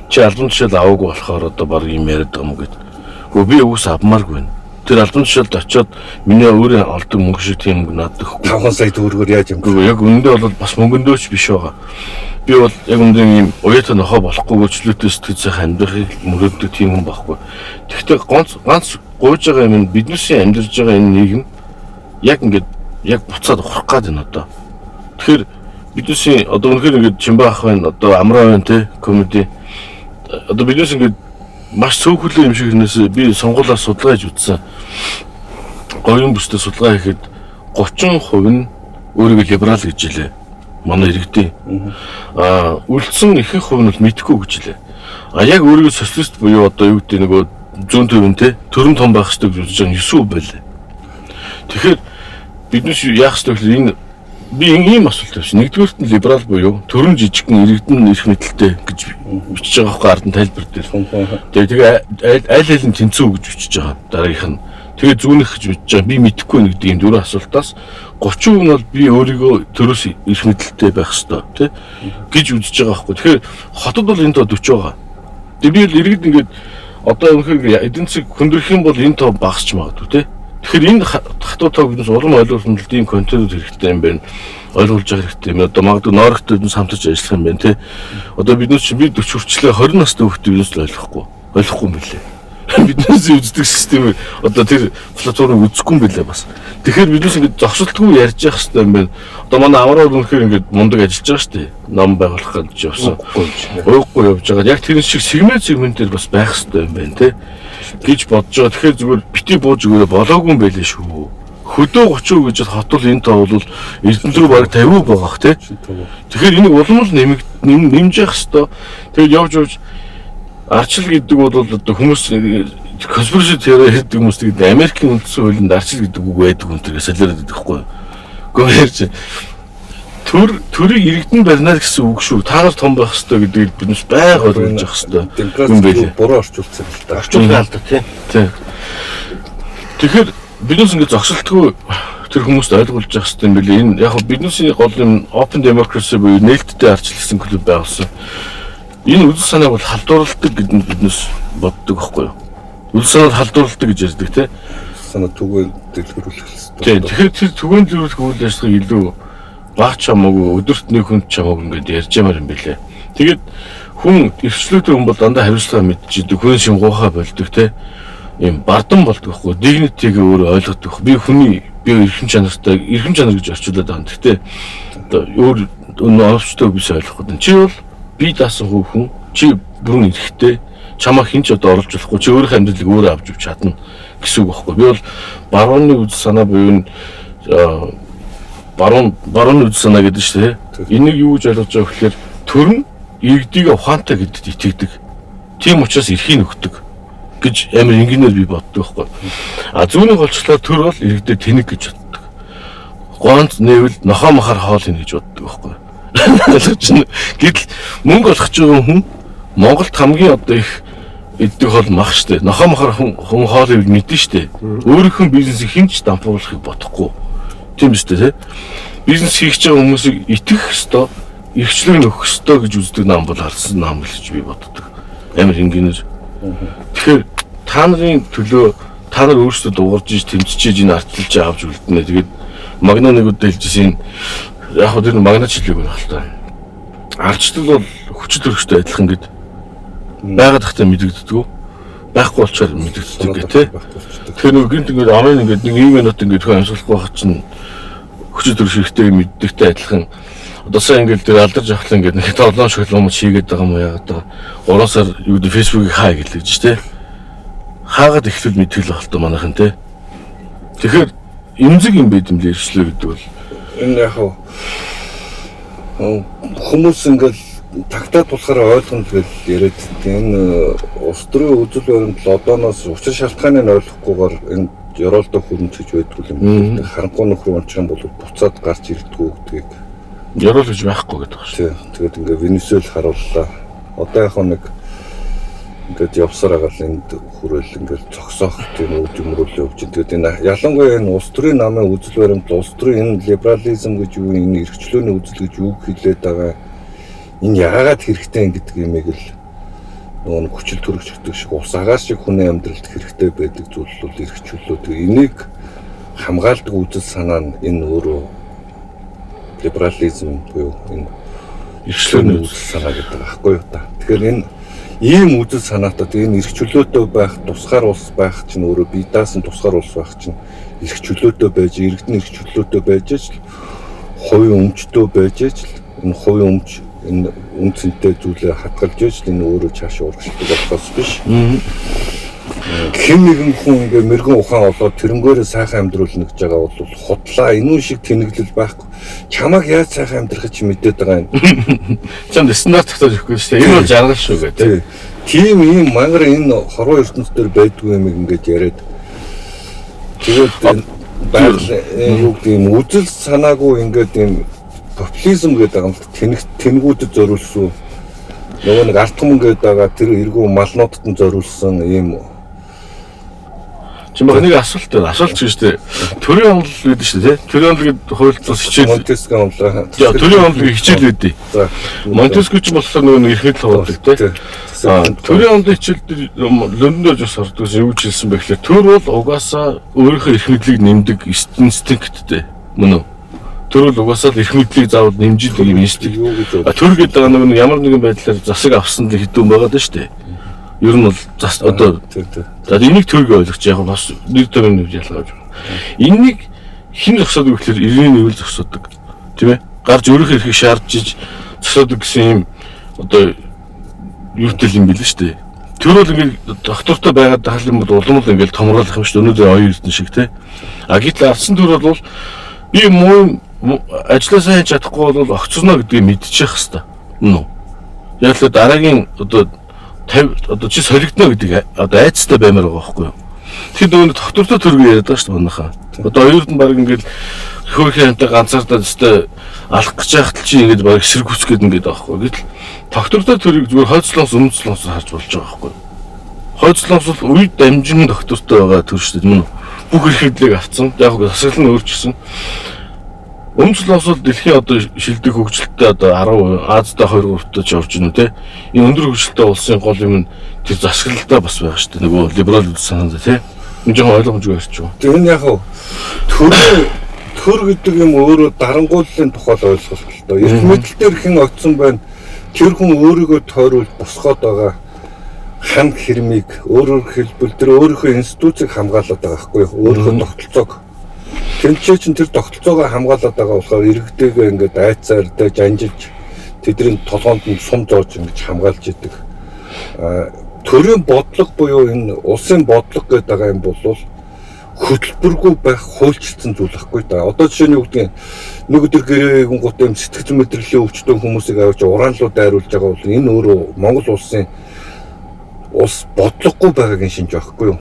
Чи албан тушаал аваагүй болохоор одоо баг юм яриад байгаа юм гэдэг. Би үгүйс авмааргүй байна. Тэр албан тушаалд очиод миний өөрөө олдог мөнгө шиг тийм мөнгө надад өгөхгүй. 5 сая төгрөгөөр яаж юм бэ? Яг үнэндээ бол бас мөнгөндөөч биш байгаа. Би бол яг үнэндээ ийм уяатай нохоо болохгүй чөлөөтэй сэтгэл сайхан амьдрахыг мөрөөддөг тийм хүн байхгүй. Тэгэхдээ ганц гуйж байгаа юм биднээсээ амьдарч байгаа энэ нийгэм яг ингээд яг буцаад ухрах гад байна одоо. Тэгэхээр биднээсээ одоо үнэхээр ингээд Чимбаах байна, одоо Амраа байна те комеди. Одоо биднээс ингээд маш цөөхөлөө юм шиг хэрнээс би сонгуулиас судалгааж үзсэн. Гоён бүстэй судалгаа хийхэд 30% нь өөрийгөө либерал гэж хэлээ. Манай иргэдийн. Үлдсэн ихэнх хувь нь мэдхгүй гэж хэлээ. Яг өөрийгөө социалист буюу одоо юу гэдэг нөгөө зүүн төвөн те төрөн том байх хэрэгтэй гэж үзэж байгаа 9% байлаа. Тэгэхээр биднээс яах хэрэгтэй вэ? Энэ би ийм асуулт тавьчих. Нэгдүгээрт нь либерал буюу төрөн жижигхэн иргэдэн эрх мэдэлтэй гэж бичиж байгаа байхгүй ард нь тайлбар дээр. Тэгээ аль нь тэнцүү гэж бичиж байгаа. Дараагийнх нь тэгээ зүүнийх гэж бичиж байгаа. Би мэдэхгүй нэг тийм дөрвөн асуултаас 30% нь бол би өөрийгөө төрөөс эрх мэдэлтэй байх хэрэгтэй тий гэж үзэж байгаа байхгүй. Тэгэхээр хотод бол энэ тоо 40 байгаа. Тэгээ би л иргэд ингээд одоо өнөхөр эдийн засаг хөндрөх юм бол энэ тоо багасч магадгүй тий. Тэгэхээр энэ хатуу тоо биднээс улам ойлгуулсан л тийм контент хэрэгтэй юм байна. Ойлгуулж байгаа хэрэгтэй юм. Одоо магадгүй ноорогтой бид хамтарч ажиллах юм байна тий. Одоо биднээс чи би 40 хүрчлээ 20 настай хүүхдээ биднээс л ойлгохгүй юм билээ. Биднээс үздэг систем одоо тэр платформыг үзэхгүй юм билээ бас. Тэгэхээр биднээс ингэ зогсолтгүй ярьж явах хэрэгтэй юм байна. Одоо манай Амраа үнэхээр ингэ мундаг ажиллаж байгаа шүү дээ. Ном байгуулах гэж явсан. Ууггүй явж байгаа. Яг тэр шиг сегментээр бас байх хэрэгтэй юм байна тий. Гэж бодож байгаа. Тэгэхээр зүгээр бити бууж өгөөрэй болоогүй юм байлээ шүү. Хөдөө 30% гэж хотвол энэ тоо бол Эрдэнэтрүү бараг 50% байгаа х тий. Тэгэхээр энийг улам л нэмж явах хэрэгтэй. Тэгээд явж арчил гэдэг бол одоо хүмүүс конспираси теори хийдэг хүмүүс тэгээд Америкийн үндсэн хуулинд арчил гэдэг үг байдаг хүн тэргээ солиороод байдаг хгүй. Гэхдээ төрийг иргэдэн барина гэсэн үг шүү. Та нар том байх хэрэгтэй гэдгийг биднээс байнга ойлгож явах хэрэгтэй. Демократ буруу орчуулсан л да. Орчуулсан алдаг тийм. Тэгэхээр биднээс ингэ зогсолтгүй тэр хүмүүст ойлгуулж явах хэрэгтэй юм билээ. Энэ яг биднээсийн гол юм open democracy буюу нээлттэй арчлсан клуб байгуулсан. Энэ үйл санааг бол халдварладаг гэдэн биднээс боддог байхгүй юу? Үйл санааг халдварладаг гэж ярьдаг тийм. Санаа түгээн дэлгэрүүлэх хэрэгтэй. Тийм. Тэгэхээр тэр түгээн дэлгэрүүлэх үйл ажиллагааг илүү багч хамаагүй өдөрт нэг хүн чамаагүй ингээд ярьж ямаар юм билээ. Тэгээд хүн эрхчлөөтэй хүн бол дандаа хариуцлага мэдчихдэг, хүн шимгуухай болдог тийм. Ийм бардан болдог байхгүй. Dignity-г өөрөө ойлгодог. Би хүний эрхэм чанартай эрхэм чанар гэж орчуулад байгаа юм. Гэхдээ одоо өөр оновчтой биш ойлгох гэдэг. Чи бол би даасан хүн чи бүрэн эрхтэй чамаа хинч одоо оруулж болохгүй чи өөрийнхөө амьдралыг өөрөө авч явж чадна гэсэн үг байхгүй. Би бол барууны үзэл санаа буюу барууны үзэл санаа гэдэг чинь тийм. Энийг юу гэж ойлгож байгаа гэхээр төр нь иргэдийг ухаантай гэдэгт итгэдэг. Тийм учраас эрхийг өгдөг гэж амар энгийнээр би боддог байхгүй. А зүүнний голчлоо төр бол иргэдэд тэнэг гэж боддог. Гонц нэвэл нохоо махаар хоол хийнэ гэж боддог байхгүй. Гэтэл мөнгө олох ч хүн Монголд хамгийн одоо их иддэг хоол мах штэ. Нохоо махаар хүн хоол ивэл мэдэн штэ. Өөрийнхөө бизнесийг хинч дампуулахыг бодохгүй. Тийм штэ тий. Бизнес хийх гэж байгаа хүмүүсийг итгэх ёстой, эрхчлэг нөхөх ёстой гэж үздэг нам бол харсан нам гэж би боддог. Амар энгийнээр. Тэгэхээр та нарын төлөө та нар өөрсдөө дуурж иж тэмцэж энэ арчилж авч үлдэнэ. Тэгээд магна нэгүүд дэлжсэн яг хөө тэр магначлыг байх л та. Арчлал бол хүчит төрхтэй адилхан гэд байгаад тахтай мэдэгддэг. Байхгүй болчоор мэдэгддэг гэх тээ. Тэгэхээр нэг гинт ингээд амын ингээд нэг минут ингээд хөө амсгалахгүй байх чинь хүчит төрх хэрэгтэй мэддэгтэй адилхан. Одоо сайн ингээд тэр алдарч авахлаа ингээд нэг толон шоглоом шийгээд байгаа юм яа одоо 3 сар юу гэдэг фэйсбүүкийг хаа гэлж тээ. Хаагаад ихтэл мэдвэл байх л та манайхан тээ. Тэгэхээр эмзэг юм байд юм л ирчлээ гэдэг бол энэ яг хүмүүс ингээд тагтаад болохоор ойлгоно гэж яриад энэ улс төрийн үзэл баримтал одооноос учир шалтгааныг ойлгохгүйгээр энэ ёроолдоо хүрэмцэж байдгүй юм. Харанхуй нөхрийн онцгой бол буцаад гарч ирдэггүй гэдгийг ёроол гэж байхгүй гэдэг байна шүү. Тэгээд ингээд Венесуэл харууллаа. Одоо яг нэг ингээд явсаар агаал энд хүрээл ингээд цогсоох тийм үйл юмруу явж байна. Тэгээд энэ ялангуяа энэ улс төрийн намын үзэл баримтал улс төрийн энэ либерализм гэж юу энэ эрхчлөөний үзэл гэж юу хэлээд байгаа. Энэ яагаад хэрэгтэй юм гэдэг юмыг л нөгөө хүчил төрөгч гэдэг шиг ус агаар шиг хүний амьдралд хэрэгтэй байдаг зүйл бол эрхчлөө. Тэгээд энийг хамгаалдаг үзэл санаа нь энэ өөрөө либерализм буюу энэ эрхчлөөний үзэл санаа гэдэг байхгүй юу та. Тэгэхээр энэ ийм үзэл санаатай энэ эрх чөлөөтэй байх, тусгаар улс байх чинь өөрөө бие даасан тусгаар улс байх чинь эрх чөлөөтэй байж, иргэдний эрх чөлөөтэй байж л хувийн өмчтөө байж л энэ хувийн өмч энэ үнцэнтэй зүйлээ хадгалж иж л энэ өөрөө цаашаа урагшилдаг болохоос биш. Хэн нэгэн хүн ингээ мэрэгэн ухаан олоод тэрнгээрээ сайхан амьдруулна гэж байгаа бол худлаа энүүн шиг тэнэглэл байхгүй. Чамаг яаж сайхан амьдрах чи мэдээд байгаа юм. Чамд стандарт тогтоож өгөхгүй шүү дээ. Энэ бол жаргал шүү гэдэг. Тийм ийм мангар энэ хорвоо ертөнцийн байдгүй юм ингээд яриад. Тэгээд байгаль юу гэдэг юм үзэл санаагүй ингээд юм популизм гэдэг юм тэнгүүдэд зориулсан. Нөгөө нэг арт түмэн гэдэг байгаа тэр эргүү малнуудад нь зориулсан ийм чимээ нэг асуулт шүү дээ. Төрийн онол гэдэг шүү дээ. Төрийн онол гэдэг хуульдлаас хичээл Монтеско онлоо. Төрийн онолыг хичээл өгдөө. Монтеско ч болохоор нөгөө эрхэд л хуулдаг тийм. Төрийн онолын хичээл дээр Лондонд бас ордог юу гэж хэлсэн бэ гэхээр төр бол угаасаа өөрийнхөө эрх мэдлийг нэмдэг инстинкттэй мөн үү? Төр бол угаасаа л эрх мэдлийг заавал нэмждэг юм инстинкт. Төр гэдэг нөгөө ямар нэгэн байдлаар засаг авсан хэдэн байгаад шүү дээ. Ер нь бол одоо за энийг төргөө ойлгож яг бас нэг төрлийн үйл ялгааж байна. Энийг хэн зогсоодог гэхээр иргэний нэвэл зогсоодог. Тийм ээ? Гарч өөрийнхөө эрхийг шаардж иж зогсоодог гэсэн юм одоо юутэй юм бэл шүү дээ. Тэр бол ингээд доктортой байгаад тахал юм бол улам л ингээд томруулах юм шүү дээ. Өнөөдөр оюун эрдэнэ шиг тийм. А гэтэл ардсан төр бол би муу ажилласаа хийж чадахгүй бол огцорно гэдгийг мэдчих хэвээр. Үнэн үү? Яг л дараагийн одоо чи солигдно гэдэг одоо айцтай баймаар байгаа байхгүй юу. Тэгэхээр нөгөө доктортой төргөө яриад байгаа шүү дээ манайхаа. Одоо хоёрд нь баг ингээд хөөхөн хамтаа ганцаардаа өстой алах гэж байхад чи ингээд баг эсрэг хүсгээд ингээд байхгүй. Гэтэл доктортой төрийг зүгээр хойцлоос өмнөслоос харж болж байгаа байхгүй. Хойцлоос бол үед дамжин доктортой байгаа төр шүү дээ. Мөн бүх эрхлэлийг авцсан. Яг гоо засаглал нь өөрчилсөн. Өмнөслоос бол дэлхийн одоо шилдэг хөгжилтөд одоо 10% Азтай 2-3-т ч явж байна те. Энэ өндөр хөгжилтэй улсын гол юм нь тэр засаглалтаа бас байгаа шүү дээ. Нөгөө либерал санаанд те. Энэ жоохон ойлгомжгүй ярьчих. Тэр нь яг төр гэдэг юм өөрөө дарангууллын тухай ойлголт л доо. Эрх мэдэл дээр хэн огцсон байна. Тэр хүн өөрийгөө тойруулж босгоод байгаа хан хэрмийг өөрөөр хэлбэл тэр өөрийнхөө институцийг хамгаалаад байгаа байхгүй юу? Өөрийнхөө тогтолцоог. Тэмчээ чин тэр тогтолцоогоо хамгаалаад байгаа болохоор иргэдэйгээ ингээд айцаар дэ жанжилж тэдний толгоонд нь сум зоож ингэж хамгаалж идэг. Төрийн бодлого буюу энэ улсын бодлого гэдэг байгаа юм бол хөтөлбөргүй байх хуульчилсан зүйл байхгүй да. Одоо жишээ нь юу гэдэг нэг өдөр гэрээгийн гут юм сэтгэл мэдрэлийн өвчтөн хүмүүсийг авч ураанлуу дайруулж байгаа бол энэ өөрөө Монгол улсын улс бодлогогүй байгаагийн шинж байхгүй юу?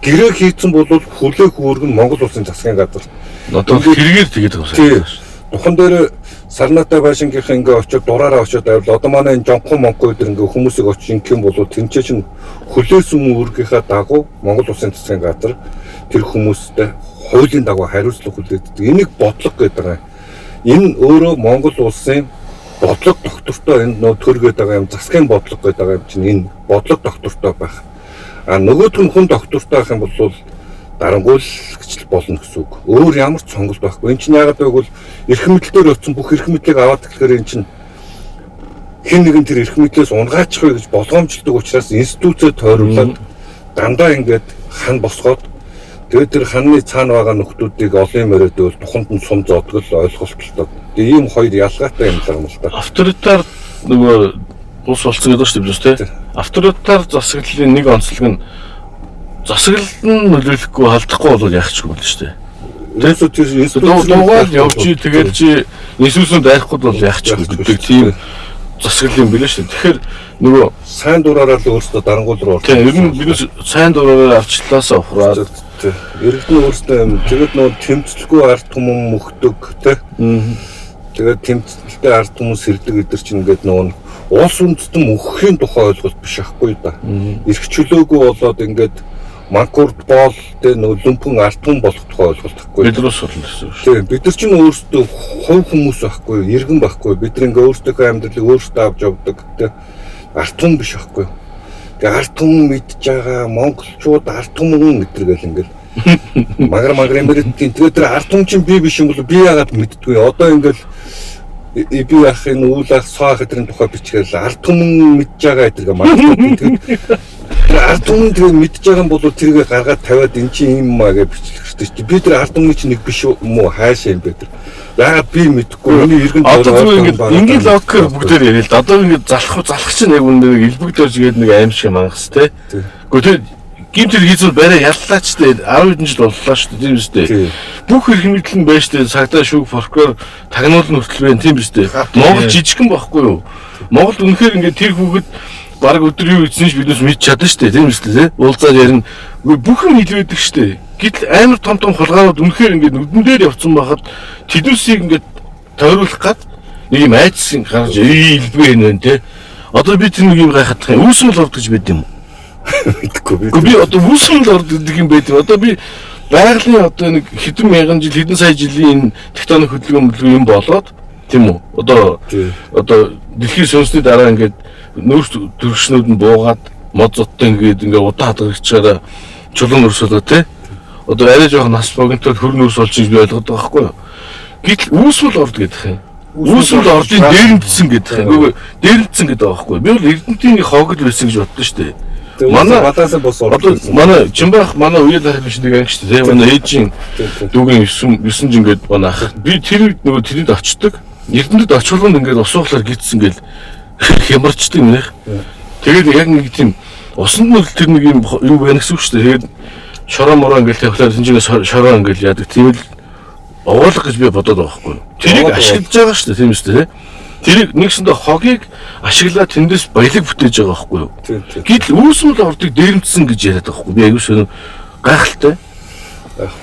Гэрээ хийцэн бол хүлээх үүрэг нь Монгол улсын засгийн газар. Одоо хэрэгээр тэгээд байгаа юм шиг. Духан дээр Сарнатай байшингийнхаа ингээ очиод дураараа очиод байвал одоо манай энэ жонхон монго өдөр ингээ хүмүүсийг очиж ингээм болоо тэнцээ чин хүлээсэн үүргийнхаа дагуу Монгол улсын засгийн газар тэр хүмүүстэй хуулийн дагуу хариуцлага хүлээдэг. Энийг бодлого гэдэг байгаа. Энэ өөрөө Монгол улсын бодлого доктортой энэ нөө төргээд байгаа юм засгийн бодлого гэдэг байгаа юм чинь энэ бодлого доктортой байх. А нөгөөд нь хүн доктортой байх юм бол дарангуйлагч болно гэсэн үг. Өөр ямар ч сонголт байхгүй. Энд чинь яагаад гэвэл эрх мэдлэлээр очсон бүх эрх мэдлийг аваад тэгэхээр эн чинь хэн нэгэн тэр эрх мэдлээс унгаачих вэ гэж болгоомжлдог учраас институцээ тойруулаад дандаа ингээд хан босгоод тэгээд тэр ханны цаана байгаа нөхдүүдийг олон юм яриад бол туханд нь сум зоодгол ойлголтолтой. Тэгээ ийм хоёр ялгаатай юм л та. Авторитар нөгөө улс болцсон гэдэг шүү дээ тийм. Авторитар засаглалын нэг онцлог нь засаглалт нь нөлөөлөхгүй халдахгүй бол яах ч юм бол шүү дээ. Тэрсүү тэр институцээр явж тэгээд чи Иесусүнд дайрахгүй бол яах ч гэдэг тийм засаглал юм билээ шүү дээ. Тэгэхээр нөгөө сайн дураараа л өөрсдөө дарангуул руу орсон. Тийм ер нь бид сайн дураараа авчлаасаа ухраад иргэдний өөрсдөө юм. Тэгээд нөгөө тэмцэлгүй ард түмэн мөхдөг тийм. Тэгээд тэмцэлтэй ард түмэн сэрдэг гэдэр чинь ингээд нөгөө улс үндэстэн мөхөхийн тухай ойлголт биш ахгүй да. Ирэх чөлөөгүй болоод ингээд манкурд боол тэ нөлөмпөн ард түмэн болох тухай ойлголт байхгүй. Бидрус болно гэсэн шүү. Тийм бид нар чинь өөрсдөө хувь хүмүүс байхгүй, иргэн байхгүй. Бид нар ингээд өөрсдөө амьдралыг өөрсдөө авч явдаг тэ ард түмэн биш ахгүй. Тэгээ ард түмэн мэдж байгаа монголчууд ард түмэн гэдэргээл ингээд магар мэрэтийн тэгээд тэр ард түмэн чинь би биш юм бол би яагаад мэддэггүй. Одоо ингээд би яахын үйл ах саах гэдрийн тухай бичгээл ард түмэн мэдж байгаа гэдэргээ магадгүй тэгээд ард түмэн тэр мэдж байгаа юм бол тэргээ гаргаад тавиад эн чинь юм маа гэж бичлэх хэрэгтэй чи би тэр ард түмний чинь нэг биш юм уу хаашаа юм бэ тэр яагаад би мэдэхгүй миний иргэн одоо ингээд локер бүгдээр яриа л да одоо ингээд залах чинь яг үнэ нэг элбэгдэрж гээд нэг аим шиг мангас те гэхдээ гимтэр хийцүүл барай яллаач те 10 хэдэн жил боллоо шүү дээ тийм биз дээ бүх эрх мэдэл нь байж тээ цагдаа шүүх прокурор тагнуулын хүртэл байна тийм биз дээ Монгол жижигхэн байхгүй юу Монголд үнэхээр ингээд тэр хүүхэд баг өдөр юу ийцэн ч биднээс мэдж чадна шүү дээ тийм биз дээ уулзаад ярина бүхэн хэлвэдэг шүү дээ гэтэл амар том хулгайрууд үнэхээр ингээд нүдэн дээр явцсан байхад тэдүүсийг ингээд тойруулах гад нэг юм айцсан гарч илбэг энэ те одоо би тэр нэг юм гайхах юм үүсмэл орд гэж байд юм мэдгүй би одоо үүсмэл орд гэдэг юм байд одоо би байгалийн одоо нэг хэдэн мянган жил хэдэн сая жилийн тектоник хөдөлгөөн юм болоод тийм үү одоо дэлхийн сүнсний дараа ингээд нөөц төрөгчнүүд нь буугаад мод зоттой ингээд удаа хадгалчихараа чулуун өрсөлөө те одоо арай жоохон нас богинотод хөрн өрс болж би ойлгоод байгаа байхгүй юу гэтэл үүсмэл орд гэдэг юм үүсмэл ордын дээрэмдсэн гэдэг юм дээрэмдсэн гэдэг байгаа байхгүй би бол эрдэнтийн хогл байсан гэж боддоо шүү дээ манай батаасаа бос орд манай Жимбах манай үеийн ах биш нэг анги шүү дээ манай ээжийн дүүгийн 9 жин гээд манай ах би тэр нөгөө тэрэнд очдог эрдэнэд очихлоонд ингээд усуулаар гитсэн гээл хямарчдаг нэх тэгээд яг нэг тийм усанд нь тэр нэг юм байна гэсэн үг шүү дээ тэгээд шороо мороо ингээд тавьлаа тэнцээс шороо ингээд яадаг тийм л овоолох гэж би бодоод байгаа байхгүй тэрийг ашиглаж байгаа шүү дээ тийм үстэй тэрийг нэгсэндээ хогийг ашиглаад тэндээс баялаг бүтээж байгаа байхгүй юу гэтэл үүсмэл ордыг дээрэмдсэн гэж яриад байгаа байхгүй би аюу шин гайхалтай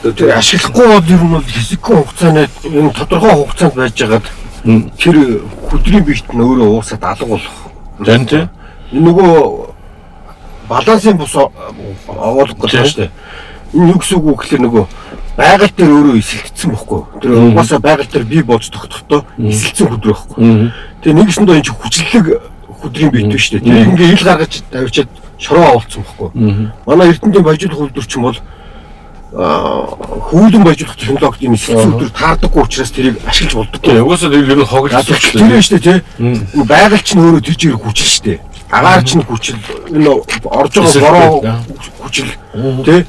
Тэр ашиглахгүй бол ер нь бол хэсэггүй хугацааны энэ тодорхой хугацаанд байж байгаад тэр хүдрийн биет нь өөрөө уусаад алга болох. Тэн тэ. Энэ нөгөө балансын бус оолох гэж байна шүү дээ. Энэ юу гэсэн үг вэ гэхээр нөгөө байгаль дээр өөрөө эсэлтсэн бохгүй. Тэр угаасаа байгаль дээр бий болж тогтохдоо эсэлтсэн хүдрэ бохгүй. Тэгээ нэгэсэндээ энэ чинь хүчлэг хүдрийн биет биш шүү дээ. Тэр ингээ ил гаргаж тавьчаад шороо оолцсон бохгүй. Манай Эрдэнэтийн баяжуулах үйлдвэр чинь бол хөвлөн баяжуулах технологид энэ эсэлтсэн хүдрийг таардаггүй учраас тэрийг ашиглаж болдог. Тэгээ угаасаа тэр ер нь хоглолцсон шүү дээ. Тэр шүү дээ тий. Байгаль чинь өөрөө тэр чигээр хүчил шүү дээ. Агаар чинь хүчил энэ орж байгаа бороо хүчил тий.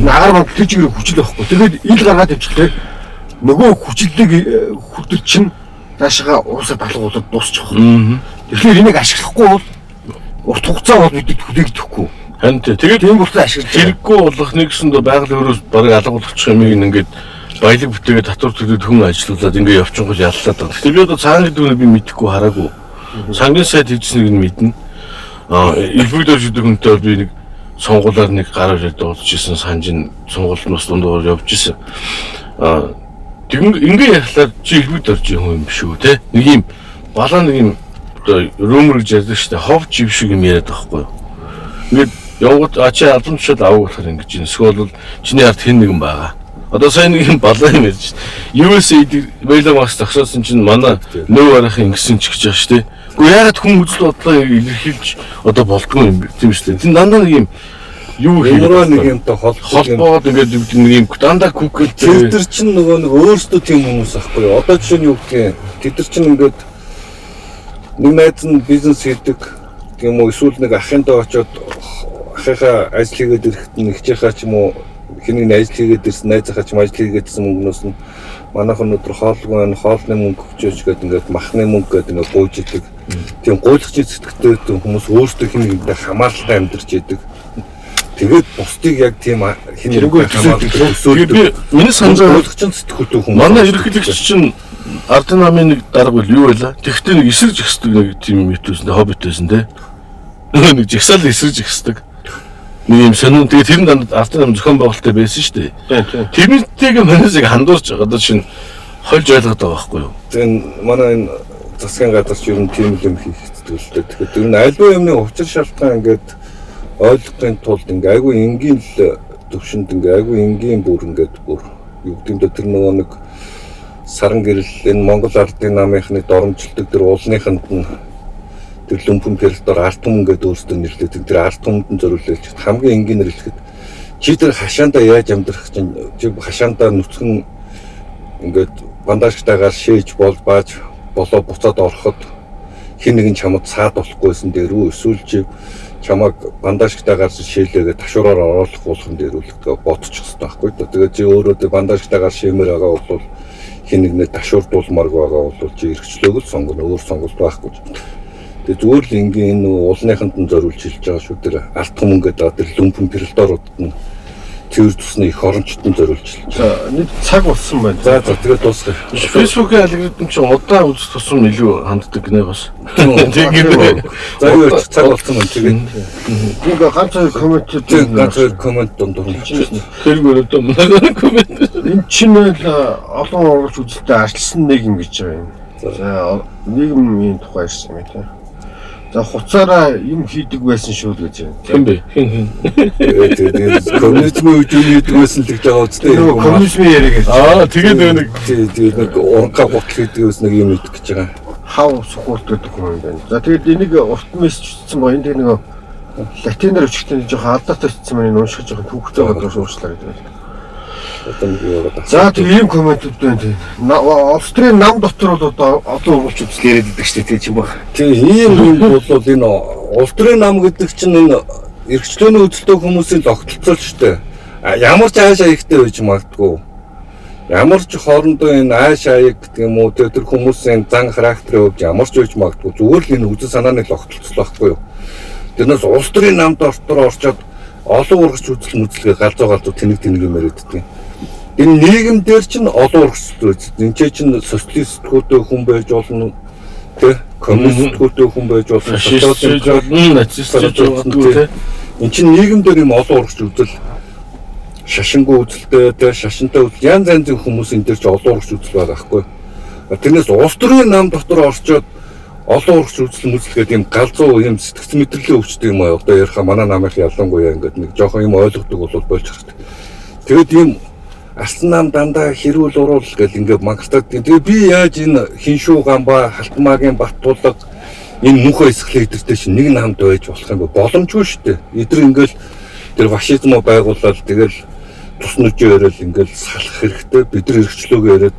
Агаар манд тэр чигээр хүчил байхгүй. Тэгээд ил гаргаад тавьчихлаа. Нөгөө хүчлэг хүдэр чинь цаашаа уусаад алгуулад дуусчих. Тэгэхээр энийг ашиглахгүй бол урт хугацаа бол бидэд хүлээгдэхгүй. Харин тэгээд тийм бүртээ ашиглаж хэрэггүй болох нэгсэндээ байгаль өөрөөс бараг алга болгочих юм ингээд баялаг бүтээгээ татвар төлөд хүн ажиллуулад ингээд явчихгүй яллаад байгаа. Тэгэхээр би одоо цааны дүүнийг би мэдэхгүй хараагүй. Сангийн сайд хийжсэнийг нь мэднэ. Илбэг дэвшдэг хүнтэй би нэг сонгуулаар нэг гараар дуулж ирсэн санжин сонгуульд бас дундуур явж ирсэн. Тэгвэл ингээд ярихлаар чи илбэг дорж юм шүү те. Нэг юм балаа нэг юм одоо румер гэж ярьдаг шүү дээ. Хов жив шиг юм яриад байгаа байхгүй юу? Ингээд явгод чи албан тушаал авах болохоор ингэж юм. Эсвэл чиний ард хэн нэгэн байгаа. Одоо сайн нэг юм балаа юм ярьж шүү дээ. USAID Байламаас тагсаасан чинь манай нөө арахын ингэсэн ч гэж байгаа шүү дээ. Гэхдээ яагаад хүн үзэл бодлоо илэрхийлж одоо болдгоо юм тийм шүү дээ. Тин дандаа нэг юм юу өөрөө нэг юмтай холбоод ингээд нэг юм дандаа күкэл тэр чинь нөгөө нэг өөрсдөө тийм хүмүүс ахгүй юу. Одоо жишээ нь юу гэх юм. Тэд чинь ингээд нэг найз нь бизнес хийдэг тийм үү эсвэл нэг ахынтай очиод ахыхаа ажил хийгээд ирэхэд нэг хичээхаа ч юм уу хэнийг ажил хийгээд ирсэн найзахаа ч ажил хийгээдсэн мөнгнөөс нь манайх өнөөдөр хоолгүй байна хоолны мөнгө өгчөөч гэдэг ингээд махны мөнгө гэдэг ингээд гуйж идэг. Тийм гуйлагч зэтгтэй хүмүүс өөрсдөө хин нэгнээ хамааралтай амьдарч идэг. Тэгээд бусдыг яг тийм хинэггүй хамааралтай өсөөлдөг. Миний санджаа гуйлагч зэтгүүлдэг хүмүүс. Манай ерөнхийлөгч чинь ардын намын нэг дарга бол юу байлаа? Тэгвэл нэг эсэрж ихсдэг нэг тийм мэтүүсэн хоббит байсан те. Нэг жигсаал эсэрж ихсдэг. Нэг юм сонин тэгээд тэр нь ардын нам зохион байгуулалттай байсан шүү дээ. Тэрнтэйгээ манайсыг хандуурч байгаа. Одоо чинь хольж ойлгоод байгаа байхгүй юу? Тэгээд манай энэ засгийн газар ч ер нь тийм юм хийх хэрэгтэй л дээ. Тэгэхээр тэр нь альва юмны учир шалтгаан ингээд ойлгохын тулд ингээд айгүй энгийн л төвшөнд ингээд айгүй энгийн бүр ингээд бүр юу гэмдэ тэр нөгөө нэг саран гэрэл энэ Монгол ардын намынхны доромжилдог тэр уулныханд нь тэр лүмпэн пердор арт түмэн гэдэг өөрсдөө нэрлэдэг тэр арт түмэнд зориулж хамгийн энгийнээр хэлэхэд чи тэр хашаандаа яаж амьдрах чинь чи хашаандаа нүцгэн ингээд бандажтайгаар шээж болбааж болоо буцаад ороход хин нэгэн чамд саад болохгүйсэн дээр үү эсвэл чи чамаг бандажтайгаар шээлээгээ ташуураар оруулах болгон дээр үлдээ бодчих хэрэгтэй байхгүй да. Тэгээд чи өөрөө тэр бандажтайгаар шимээр байгаа бол хин нэгнээ ташуурдуулмаар байгаа бол чи эргчлөөг л сонгоно өөр сонголт байхгүй. Тэгээ зүгээр л ингийн энэ уулныханд нь зориулж хэлж байгаа шүү тэр арт түмэн гэдэг тэр лүмпэн пердоруудад нь тэр тусны их орончтон зориулж хэлж байгаа. Нэг цаг болсон байна. За тэгээд дуусгая. Facebook-ийн алгоритм чинь удаан үзэх тусам илүү ханддаг нэ бас. Тэгээд за юу цаг болсон байна тэгээд нэг ганц хоёр коммент дундуур хэрэг өрөөдөө манай коммент энэ чинь олон оролцож үзэлтэй арчилсан нийгэм гэж байгаа юм. За нийгмийн тухай ирсэн юм тийм. За хуцаараа юм хийдэг байсан шүү л гэж байна. Хэн бэ? Хэн? Тэгээд коммунизмын үеийн хийдэг байсан л гэж байгаа үстэй. Коммунизмын яриаг. Тэгээд нэг тэгээд нэг урга гутал хийдэг байсан нэг юм идэх гэж байгаа. Хав сухурт гэдэг юм байна. За тэгээд энийг урт мессеж бичсэн боо энэ нэг латинаар өчгтэн жоохон алдаатай бичсэн маань уншиж жоохон төвхтэй байгаа уурчлаа гэдэг. За тийм ийм комментүүд байна тийм. Австрийн нам дотор бол одоо олон хүмүүс үзэл яриад байдаг шүү дээ тийм баг. Тийм ийм бол энэ Австрийн нам гэдэг чинь энэ эрхчлөөний үзэлтэй хүмүүсийн тогтолцоо шүү дээ. Ямар ч ааш аягтай байж магадгүй. Ямар ч хоорондоо энэ ааш аяг гэдэг юм уу тэр хүмүүсийн зан характерын хувьд ямар ч байж магадгүй. Зүгээр л энэ үзэл санааны тогтолцоо байхгүй юу. Тэрнээс Австрийн нам дотор орчоод олон ургач үзэл мүзэлгээ галзуу тэнэг юмэр өгдөг. Энэ нийгэм дээр чинь олон ургач үзэл. Энд чинь социалистгуудын хүн байж болно. Тэ коммунистгуудын хүн байж болно. Нацистчууд энэ чинь нийгэм дээр юм олон ургач үзэл шашингүй үзэлтэй те шашинтай үзэл янз янзын хүмүүс энэ төр ч олон урагш үзэл байгаа байхгүй. Тэрнээс улс төрийн нам дотор орчоод олон урагш үзэл мүзэлгээд юм галзуу юм сэтгц мэдрэлээ өвчдөг юм аа. Одоо яриха манай намынх ялангуяа ингээд нэг жоохон юм ойлгодог бол болж хэрэгтэй. Тэгээд ийм арсан нам дандаа хэрүүл уруул гэл ингээд мангартаад. Тэгээ би яаж энэ хиншүү гамбаа халтмаагийн Баттулга энэ мөнхөө эсгэлээ идэртэй чинь нэг намд байж болох юм боломжгүй шүү дээ. Эдгээр ингээл тэр фашизм байгуулаад тэгэл тус нүжээ өрөөл ингээл салах хэрэгтэй. Бид нар эрхчлөөгөө яриад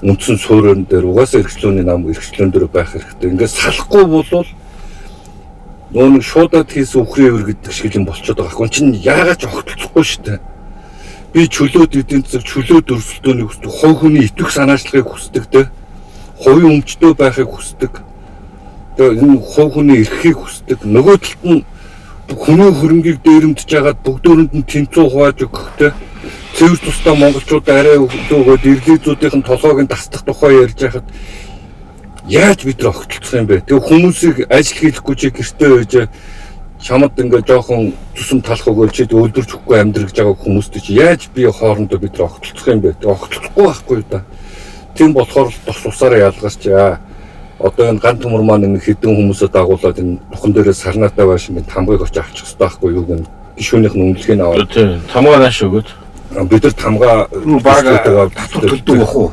үндсэн суурин дээр угаасаа эрхчлөөний нам эрхчлөн дээр байх хэрэгтэй. Ингээд салахгүй болвол нөө нэг шуудад хийсэн үхрийн өвөр гэдэг шиг юм болчиход байгаа хгүй. Чин яагаад ч огтлохгүй шүү дээ. Би чөлөөд эдийн засаг чөлөөд өрсөлдөөнийг хүсдэг, хувь хүний итгэх санаачлагыг хүсдэг те. Хувийн өмчтөө байхыг хүсдэг. Тэгээ энэ хувь хүний эрхийг хүсдэг. Нөгөө талд нь хүний хөрөнгийг дээрэмдж яагаад бүгдөөрэнд нь тэнцүү хувааж өгөхтэй. Цэвэр тусдаа монголчууд арай өгөөд ирлизүүдийн толгойг нь тасдах тухай ярьж байхад яаж бид нар огтлцох юм бэ? Тэгээ хүмүүсийг ажил хийхгүй чи гэртээ байж чамд ингээ жоохон зүсэм талах өгөөл чи өлдөрч өгөхгүй амьдрах гэж байгаа хүмүүстэй чи яаж би хоорондоо бид нар огтлцох юм бэ? Тэгээ огтлохгүй байхгүй да. Тийм болохоор тос усаараа ялгарч одоо энэ ган төмөр маань нэг хэдэн хүмүүсээ дагуулад энэ бухан дээрээ сарнаатай байшин энэ тамгыг очиж авчих хэрэгтэй байхгүй юу гэн гишүүнийх нь үнэлгээг аваад. Тийм тамгаа нааш өгөөд бид нар тамгаа баг төлдөг бах уу.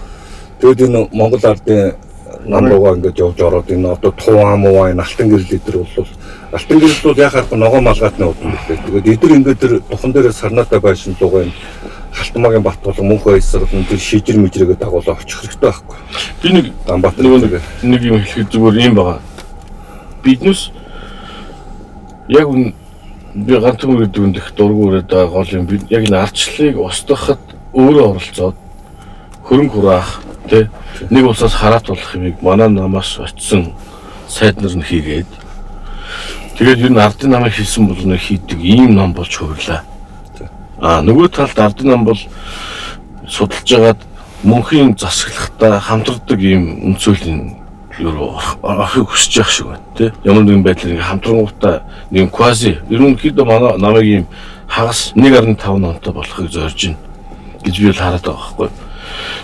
Тэгэд энэ Монгол ардын нам руугаа ингэж явж ороод энэ одоо Туваа муу энэ алтан гэрэл эдэр бол алтан гэрэл бол яхаар ногоо малгайтны удаа үлдээ. Тэгээд эдэр ингээд тэр бухан дээрээ сарнаатай байшин руугаа энэ Халтмаагийн Баттулга мөнхөө эсрэг тэр шижир мэжрээгээ дагуулаа очих хэрэгтэй байхгүй. Би нэг нэг юм хэлэхэд зүгээр юм байгаа. Биднес яг би ганц юм гэдэг нь их дургуураад байгаа гол юм. Би яг энэ ардчлалыг устгахад өөрөө оролцоод хөрөнгө хураах тий нэг улсаас хараат болох юмыг манай намаас очисон сайд нар нь хийгээд тэгээд ер нь ардын намыг хийсэн бол нэг хийдэг ийм нам болж хувирлаа. Нөгөө талд ардын нам бол судалж байгаад мөнхийн засаглахтаа хамтардаг ийм өнцөлийн орохыг хүсэж явах шиг байна тий. Ямар нэгэн байдлаар ингээ хамтрангуудаа нэг квази ерөнхийдөө манай намыг ийм хагас 1.5 номтой болохыг зорж байна гэж би л хараад байгаа байхгүй.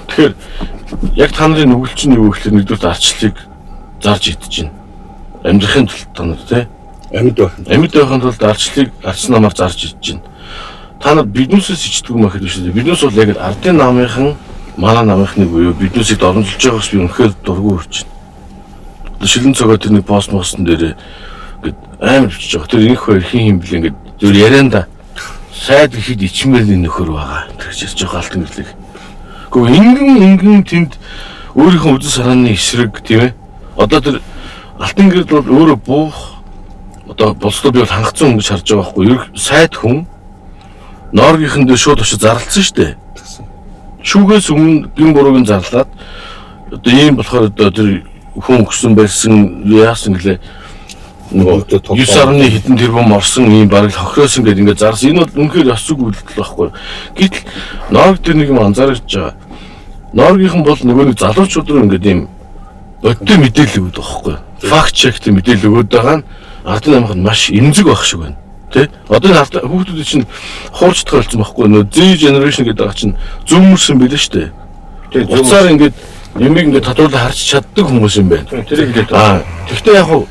Тэгэхээр яг та нарын нүгэлчин юу гэхээр нэгдүгээр ардчлалыг зарж идэж байна. Амьдрахын тулд та нар тий амьд байхын тулд ардчлалыг ардсан намаар зарж идэж байна. Та нар биднээсээс ичдэг юм ахэд биш үү? Биднээс бол яг ардын намынхан манай намынхны буюу биднээсийг оромжлж байгаас би үнэхээр дургүй хүрч байна. Шилэн цогоо тэр нэг пост моссон дээр ингээд амар бичиж байгаа. Тэр инх хоёр хин блэ ингээд зөв ярианда сайд ихэд ичмээр нөхөр байгаа. Тэр чиж байгаа алтан гэрлэг. Гэхдээ ингэн тэнд өөрийнхөө үзэл санааны эсрэг тийм ээ. Одоо тэр алтан гэрэл бол өөрөө буух одоо болцоо би бол хангацсан хүн гэж харж байгаа байхгүй юу? Сайд хүн Норгийнхэн дээр шууд очиж зарлцсан шүү дээ. Шүүгээс өмнө гин буруугийн зарлаад одоо ийм болохоор одоо тэр хүн өгсөн байсан яасан гэлээ нөгөө 9 сарны хэдэн тэрбум орсон ийм бараг хохироосон гэдэг ингээд зарсан. Энэ бол үнэхээр ёсгүй үйлдэл байхгүй. Гэтэл Норг дээр нэг юм анзаарч байгаа. Норгийнхэн бол нөгөө нэг залуучууд руу ингээд ийм өдөрт мэдээлэл өгдөг байхгүй. Факт чектэй мэдээлэл өгöd байгаа нь ардын намынх нь маш эмзэг байх шиг байна. Тэ одоо энэ хүүхдүүд чинь хуурч тохиолдсон байхгүй нөө Z generation гэдэг байгаа чинь зүүмэрсэн билээ шүү дээ. Тэгээ зүүмсаар ингээд юмыг ингээд татуулаа харч чаддаг хүмүүс юм байна. Тэр ингээд тэгтээ яг хуу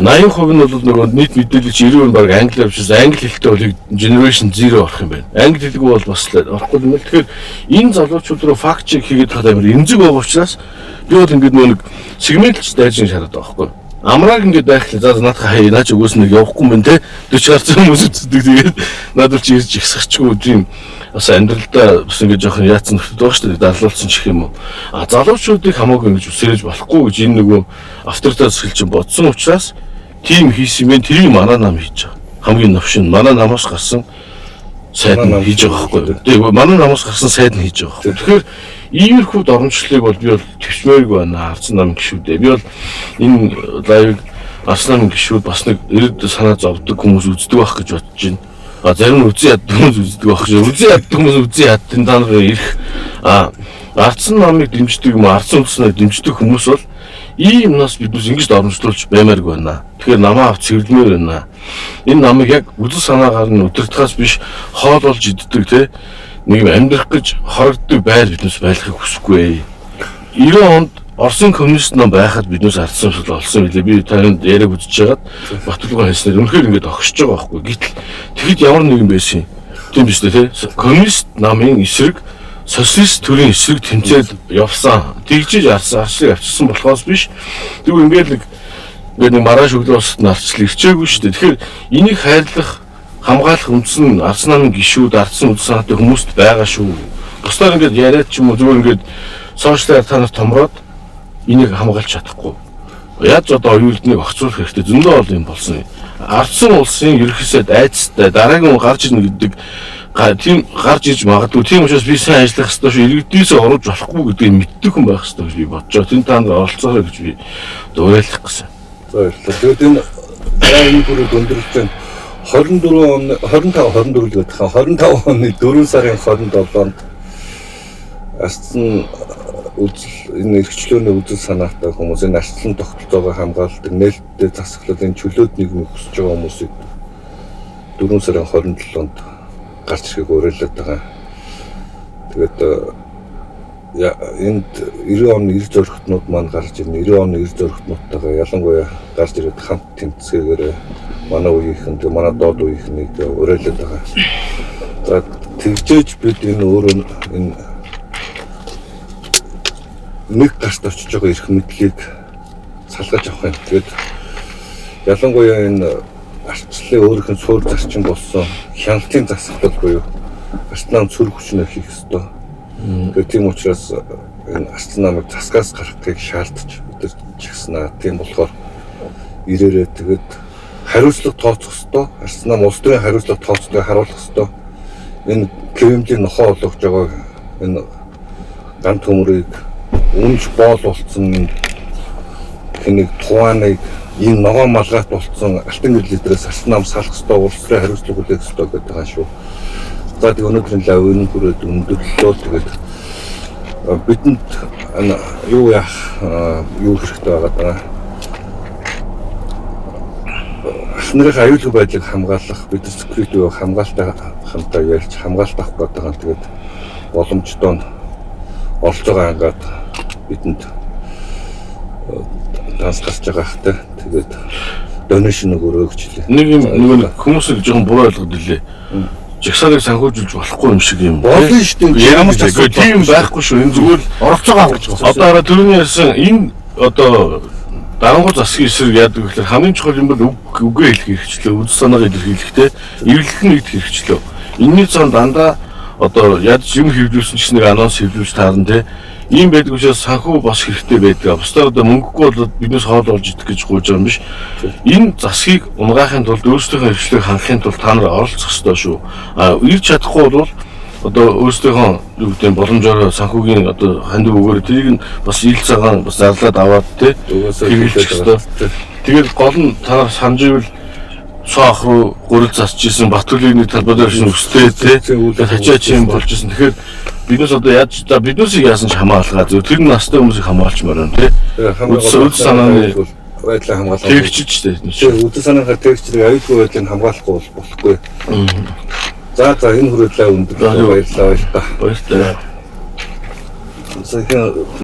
80% нь бол нөгөө нийт мэдээлэл 90% баг англи авчирс англи хэлтэй бол generation 0 орох юм байна. Англи хэлгүй бол бас орохгүй юм л. Тэгэхээр энэ залуучууд руу факт чек хийгээд хаад амар эмзэг байгаа учраас би бол ингээд нөгөө нэг сегментлж дайж шаарад байгаа байхгүй. Амрааг ингээд байхлаа за наадах хаяа наач өгөөс нэг явахгүй юм те 40 гарсан хүмүүс үздэг тэгээд надад ч ирж ихсахчгүй тийм бас амьдралдаа бас ингээд жоохон яатсан нөхдөд байгаа шүү дээ дарлуулсан ч юм уу залуучуудыг хамаагүй ингэж үсэрэж болохгүй гэж энэ нөгөө авторитет засгал чинь бодсон учраас тийм хийсэн юм тэрийг манай нам хийж байгаа хамгийн новшин манай намаас гарсан сайд нь хийж байгаа байхгүй тэгээ манай намаас гарсан сайд нь хийж байгаа. Тэгэхээр иймэрхүү доромжлыг бол би бол төвчмээргүй байна ардсан намын гишүүдээ. Би бол энэ лайвыг ардсан намын гишүүд бас нэг ирээд санаа зовдөг хүмүүс үздэг байх гэж бодож байна. Зарим нь үзэн яддаг хүмүүс үздэг байх шүү. Үзэн яддаг хүмүүс үзэн яддаг та нар ирэх ардсан намыг дэмждэг юм ардсан улснаа дэмждэг хүмүүс бол ийм нас биднээс ингэж доромжлуулж баймааргүй байна. Тэгэхээр намаа авч цэвэрлэмээр байна. Энэ намайг яг үзэл санаагаар нь өдөртгөөс биш хоол болж иддэг те нэг юм амьдрах гэж хорогддог байр биднээс байлгахыг хүсэхгүй. 90 онд Оросын коммунист ном байхад биднээс ардсан шил олсон билээ. Би танд яриаг үзэж хагаад Батулгын хайснаар үнэхээр ингэж огшиж байгаа байхгүй. Гэтэл тэгэхэд ямар нэгэн байсан юм. Тийм биз дээ те. Коммунист намын эсрэг социалист төрийн эсрэг тэмцээд явсан. Тэгжиж арчлыг авчирсан болохоос биш. Тэгвэл ингээд нэг маргааш өглөө босод арчлыг ирчээгүй шүү дээ. Тэгэхээр энийг хайрлах хамгаалах үндсэн арц намын гишүүд ардсан үндсэн санаатай хүмүүст байгаа шүү. Бусдаар ингээд яриад ч юм уу зүгээр ингээд сошиалар танаар томроод энийг хамгаалж чадахгүй. Яаж одоо оюутныг огцруулах хэрэгтэй зөндөө бол юм болсон. Ардсан улсын ерөнхийдөө айцтай дараагийн хүн гарч ирнэ гэдэг тийм гарч иж магадгүй. Тийм учраас би сайн ажиллах хэрэгтэй шүү. Иргэдээсээ оруулж болохгүй гэдгийг мэддэг хүн байх хэрэгтэй гэж би бодож байгаа. Тэнд та нар оролцоорой гэж би уриалах гэсэн. За баярлалаа. Тэгээд энэ бүрийг өндөрлөж байна. 24 л гэдэг хаа 25 оны 4 сарын 27-нд ардсан энэ эрхчлөөний үзэл санаатай хүмүүс энэ арчлан тогтолцоогоо хамгаалдаг нээлттэй засаглалын чөлөөт нийгмийг хүсэж байгаа хүмүүсийг 4 сарын 27-нд гарч ирэхийг уриалаад байгаа. Тэгээд энд 90 оны эр зөрөгтнүүд маань гарч ирнэ. 90 оны эр зөрөгтнүүдтэйгээ ялангуяа гарч ирээд хамт тэмцээгээр манай үеийнхэн манай доод үеийнхнийг уриалаад байгаа. За тэгжээж бид энэ өөрөө энэ нэг гарт очиж байгаа эрх мэдлийг салгаж авах юм. Тэгээд ялангуяа энэ арчлалын өөрийнх нь суур зарчим болсон хяналтын засаглал буюу арц нам цөр хүчнээ хийх ёстой. Тэгээд тийм учраас энэ арц намыг засгаас гаргахыг шаардж бид чигснаа. Тийм болохоор ирээрээ тэгээд хариуцлага тооцох ёстой. Арц нам улс төрийн хариуцлага тооцохыг харуулах ёстой. Энэ Кремлийн нохоо олгож байгаа энэ ган төмрийг үнж боол болсон хэнийг туаныг ийм ногоон малгайт болсон алтан гэрлэлээс арц нам салах ёстой, улс төрийн хариуцлага хүлээх ёстой гэдэг байгаа шүү. За тэг өнөөдрийн лав энэ хүрээд өндөрлөө. Тэгээд бидэнд юу хэрэгтэй байгаа даа. Ахнарын аюулгүй байдлыг хамгаалах, бид секьюрити хамгаалалттай хамтаа ярьж хамгаалалт авах гэдэг байгаа. Тэгээд боломжтой нь олж байгаа ангаад бидэнд тас гарч байгаа хта. Тэгээд донешн өгөөч хэлээ. Нэг юм хүмүүсийг жоохон буруу ойлгоод илээ. Жигсаалыг санхүүжүүлж болохгүй юм шиг юм. Болно шүү дээ. Ямар ч асуудал тийм байхгүй шүү. Энэ зүгээр оролцоогоо авч байгаа. Одоо түрүүний ярьсан энэ одоо дарангуй засгийн эсрэг яадаг гэхээр хамгийн чухал юм бол үгээ хэлэх хэрэгчлээ, үйл санаагаа илэрхийлэхтэй эвлэлт нь идэх хэрэгчлээ. Энэний цаана дандаа одоо ядч юм хэвлүүлсэн ч нэг анонс хэвлүүлж таарна те. Ийм байдаг учраас санхүү бас хэрэгтэй байдаг. Бусдаар одоо мөнгөгүй болоод биднээс хоол олж идэх гэж гуйж байгаа юм биш. Энэ засгийг унгаахын тулд өөрсдийнхөө хэрэгслийг хангахын тулд та нар оролцох ёстой шүү. Ирж чадахгүй бол одоо өөрсдийнхөө юу гэдэг боломжоор санхүүгийн одоо хандив өгөөр тэрийг нь бас ил цагаан бас зарлаад аваад те. Хэрэглэж ёстой. Тэгээд гол нь та нар санаж ивэл Соох руу гурил засч исэн Батүлгийн нэг талбай дээр шин өстэй те. Хачаач юм болж исэн. Тэгэхээр биднээс одоо яаж за биднээсийг яасан ч хамгаалгаа. Тэр настай хүмүүсийг хамгаалчмаар байна те. Үйл санааны байдлаа хамгаалах. Тэгчж дээ. Үйл санаагаар тэгчрийг аюулгүй байдлыг хамгаалахгүй болохгүй. За энэ хүрээлээ өндөрлөө баярлалаа. Баярлалаа. За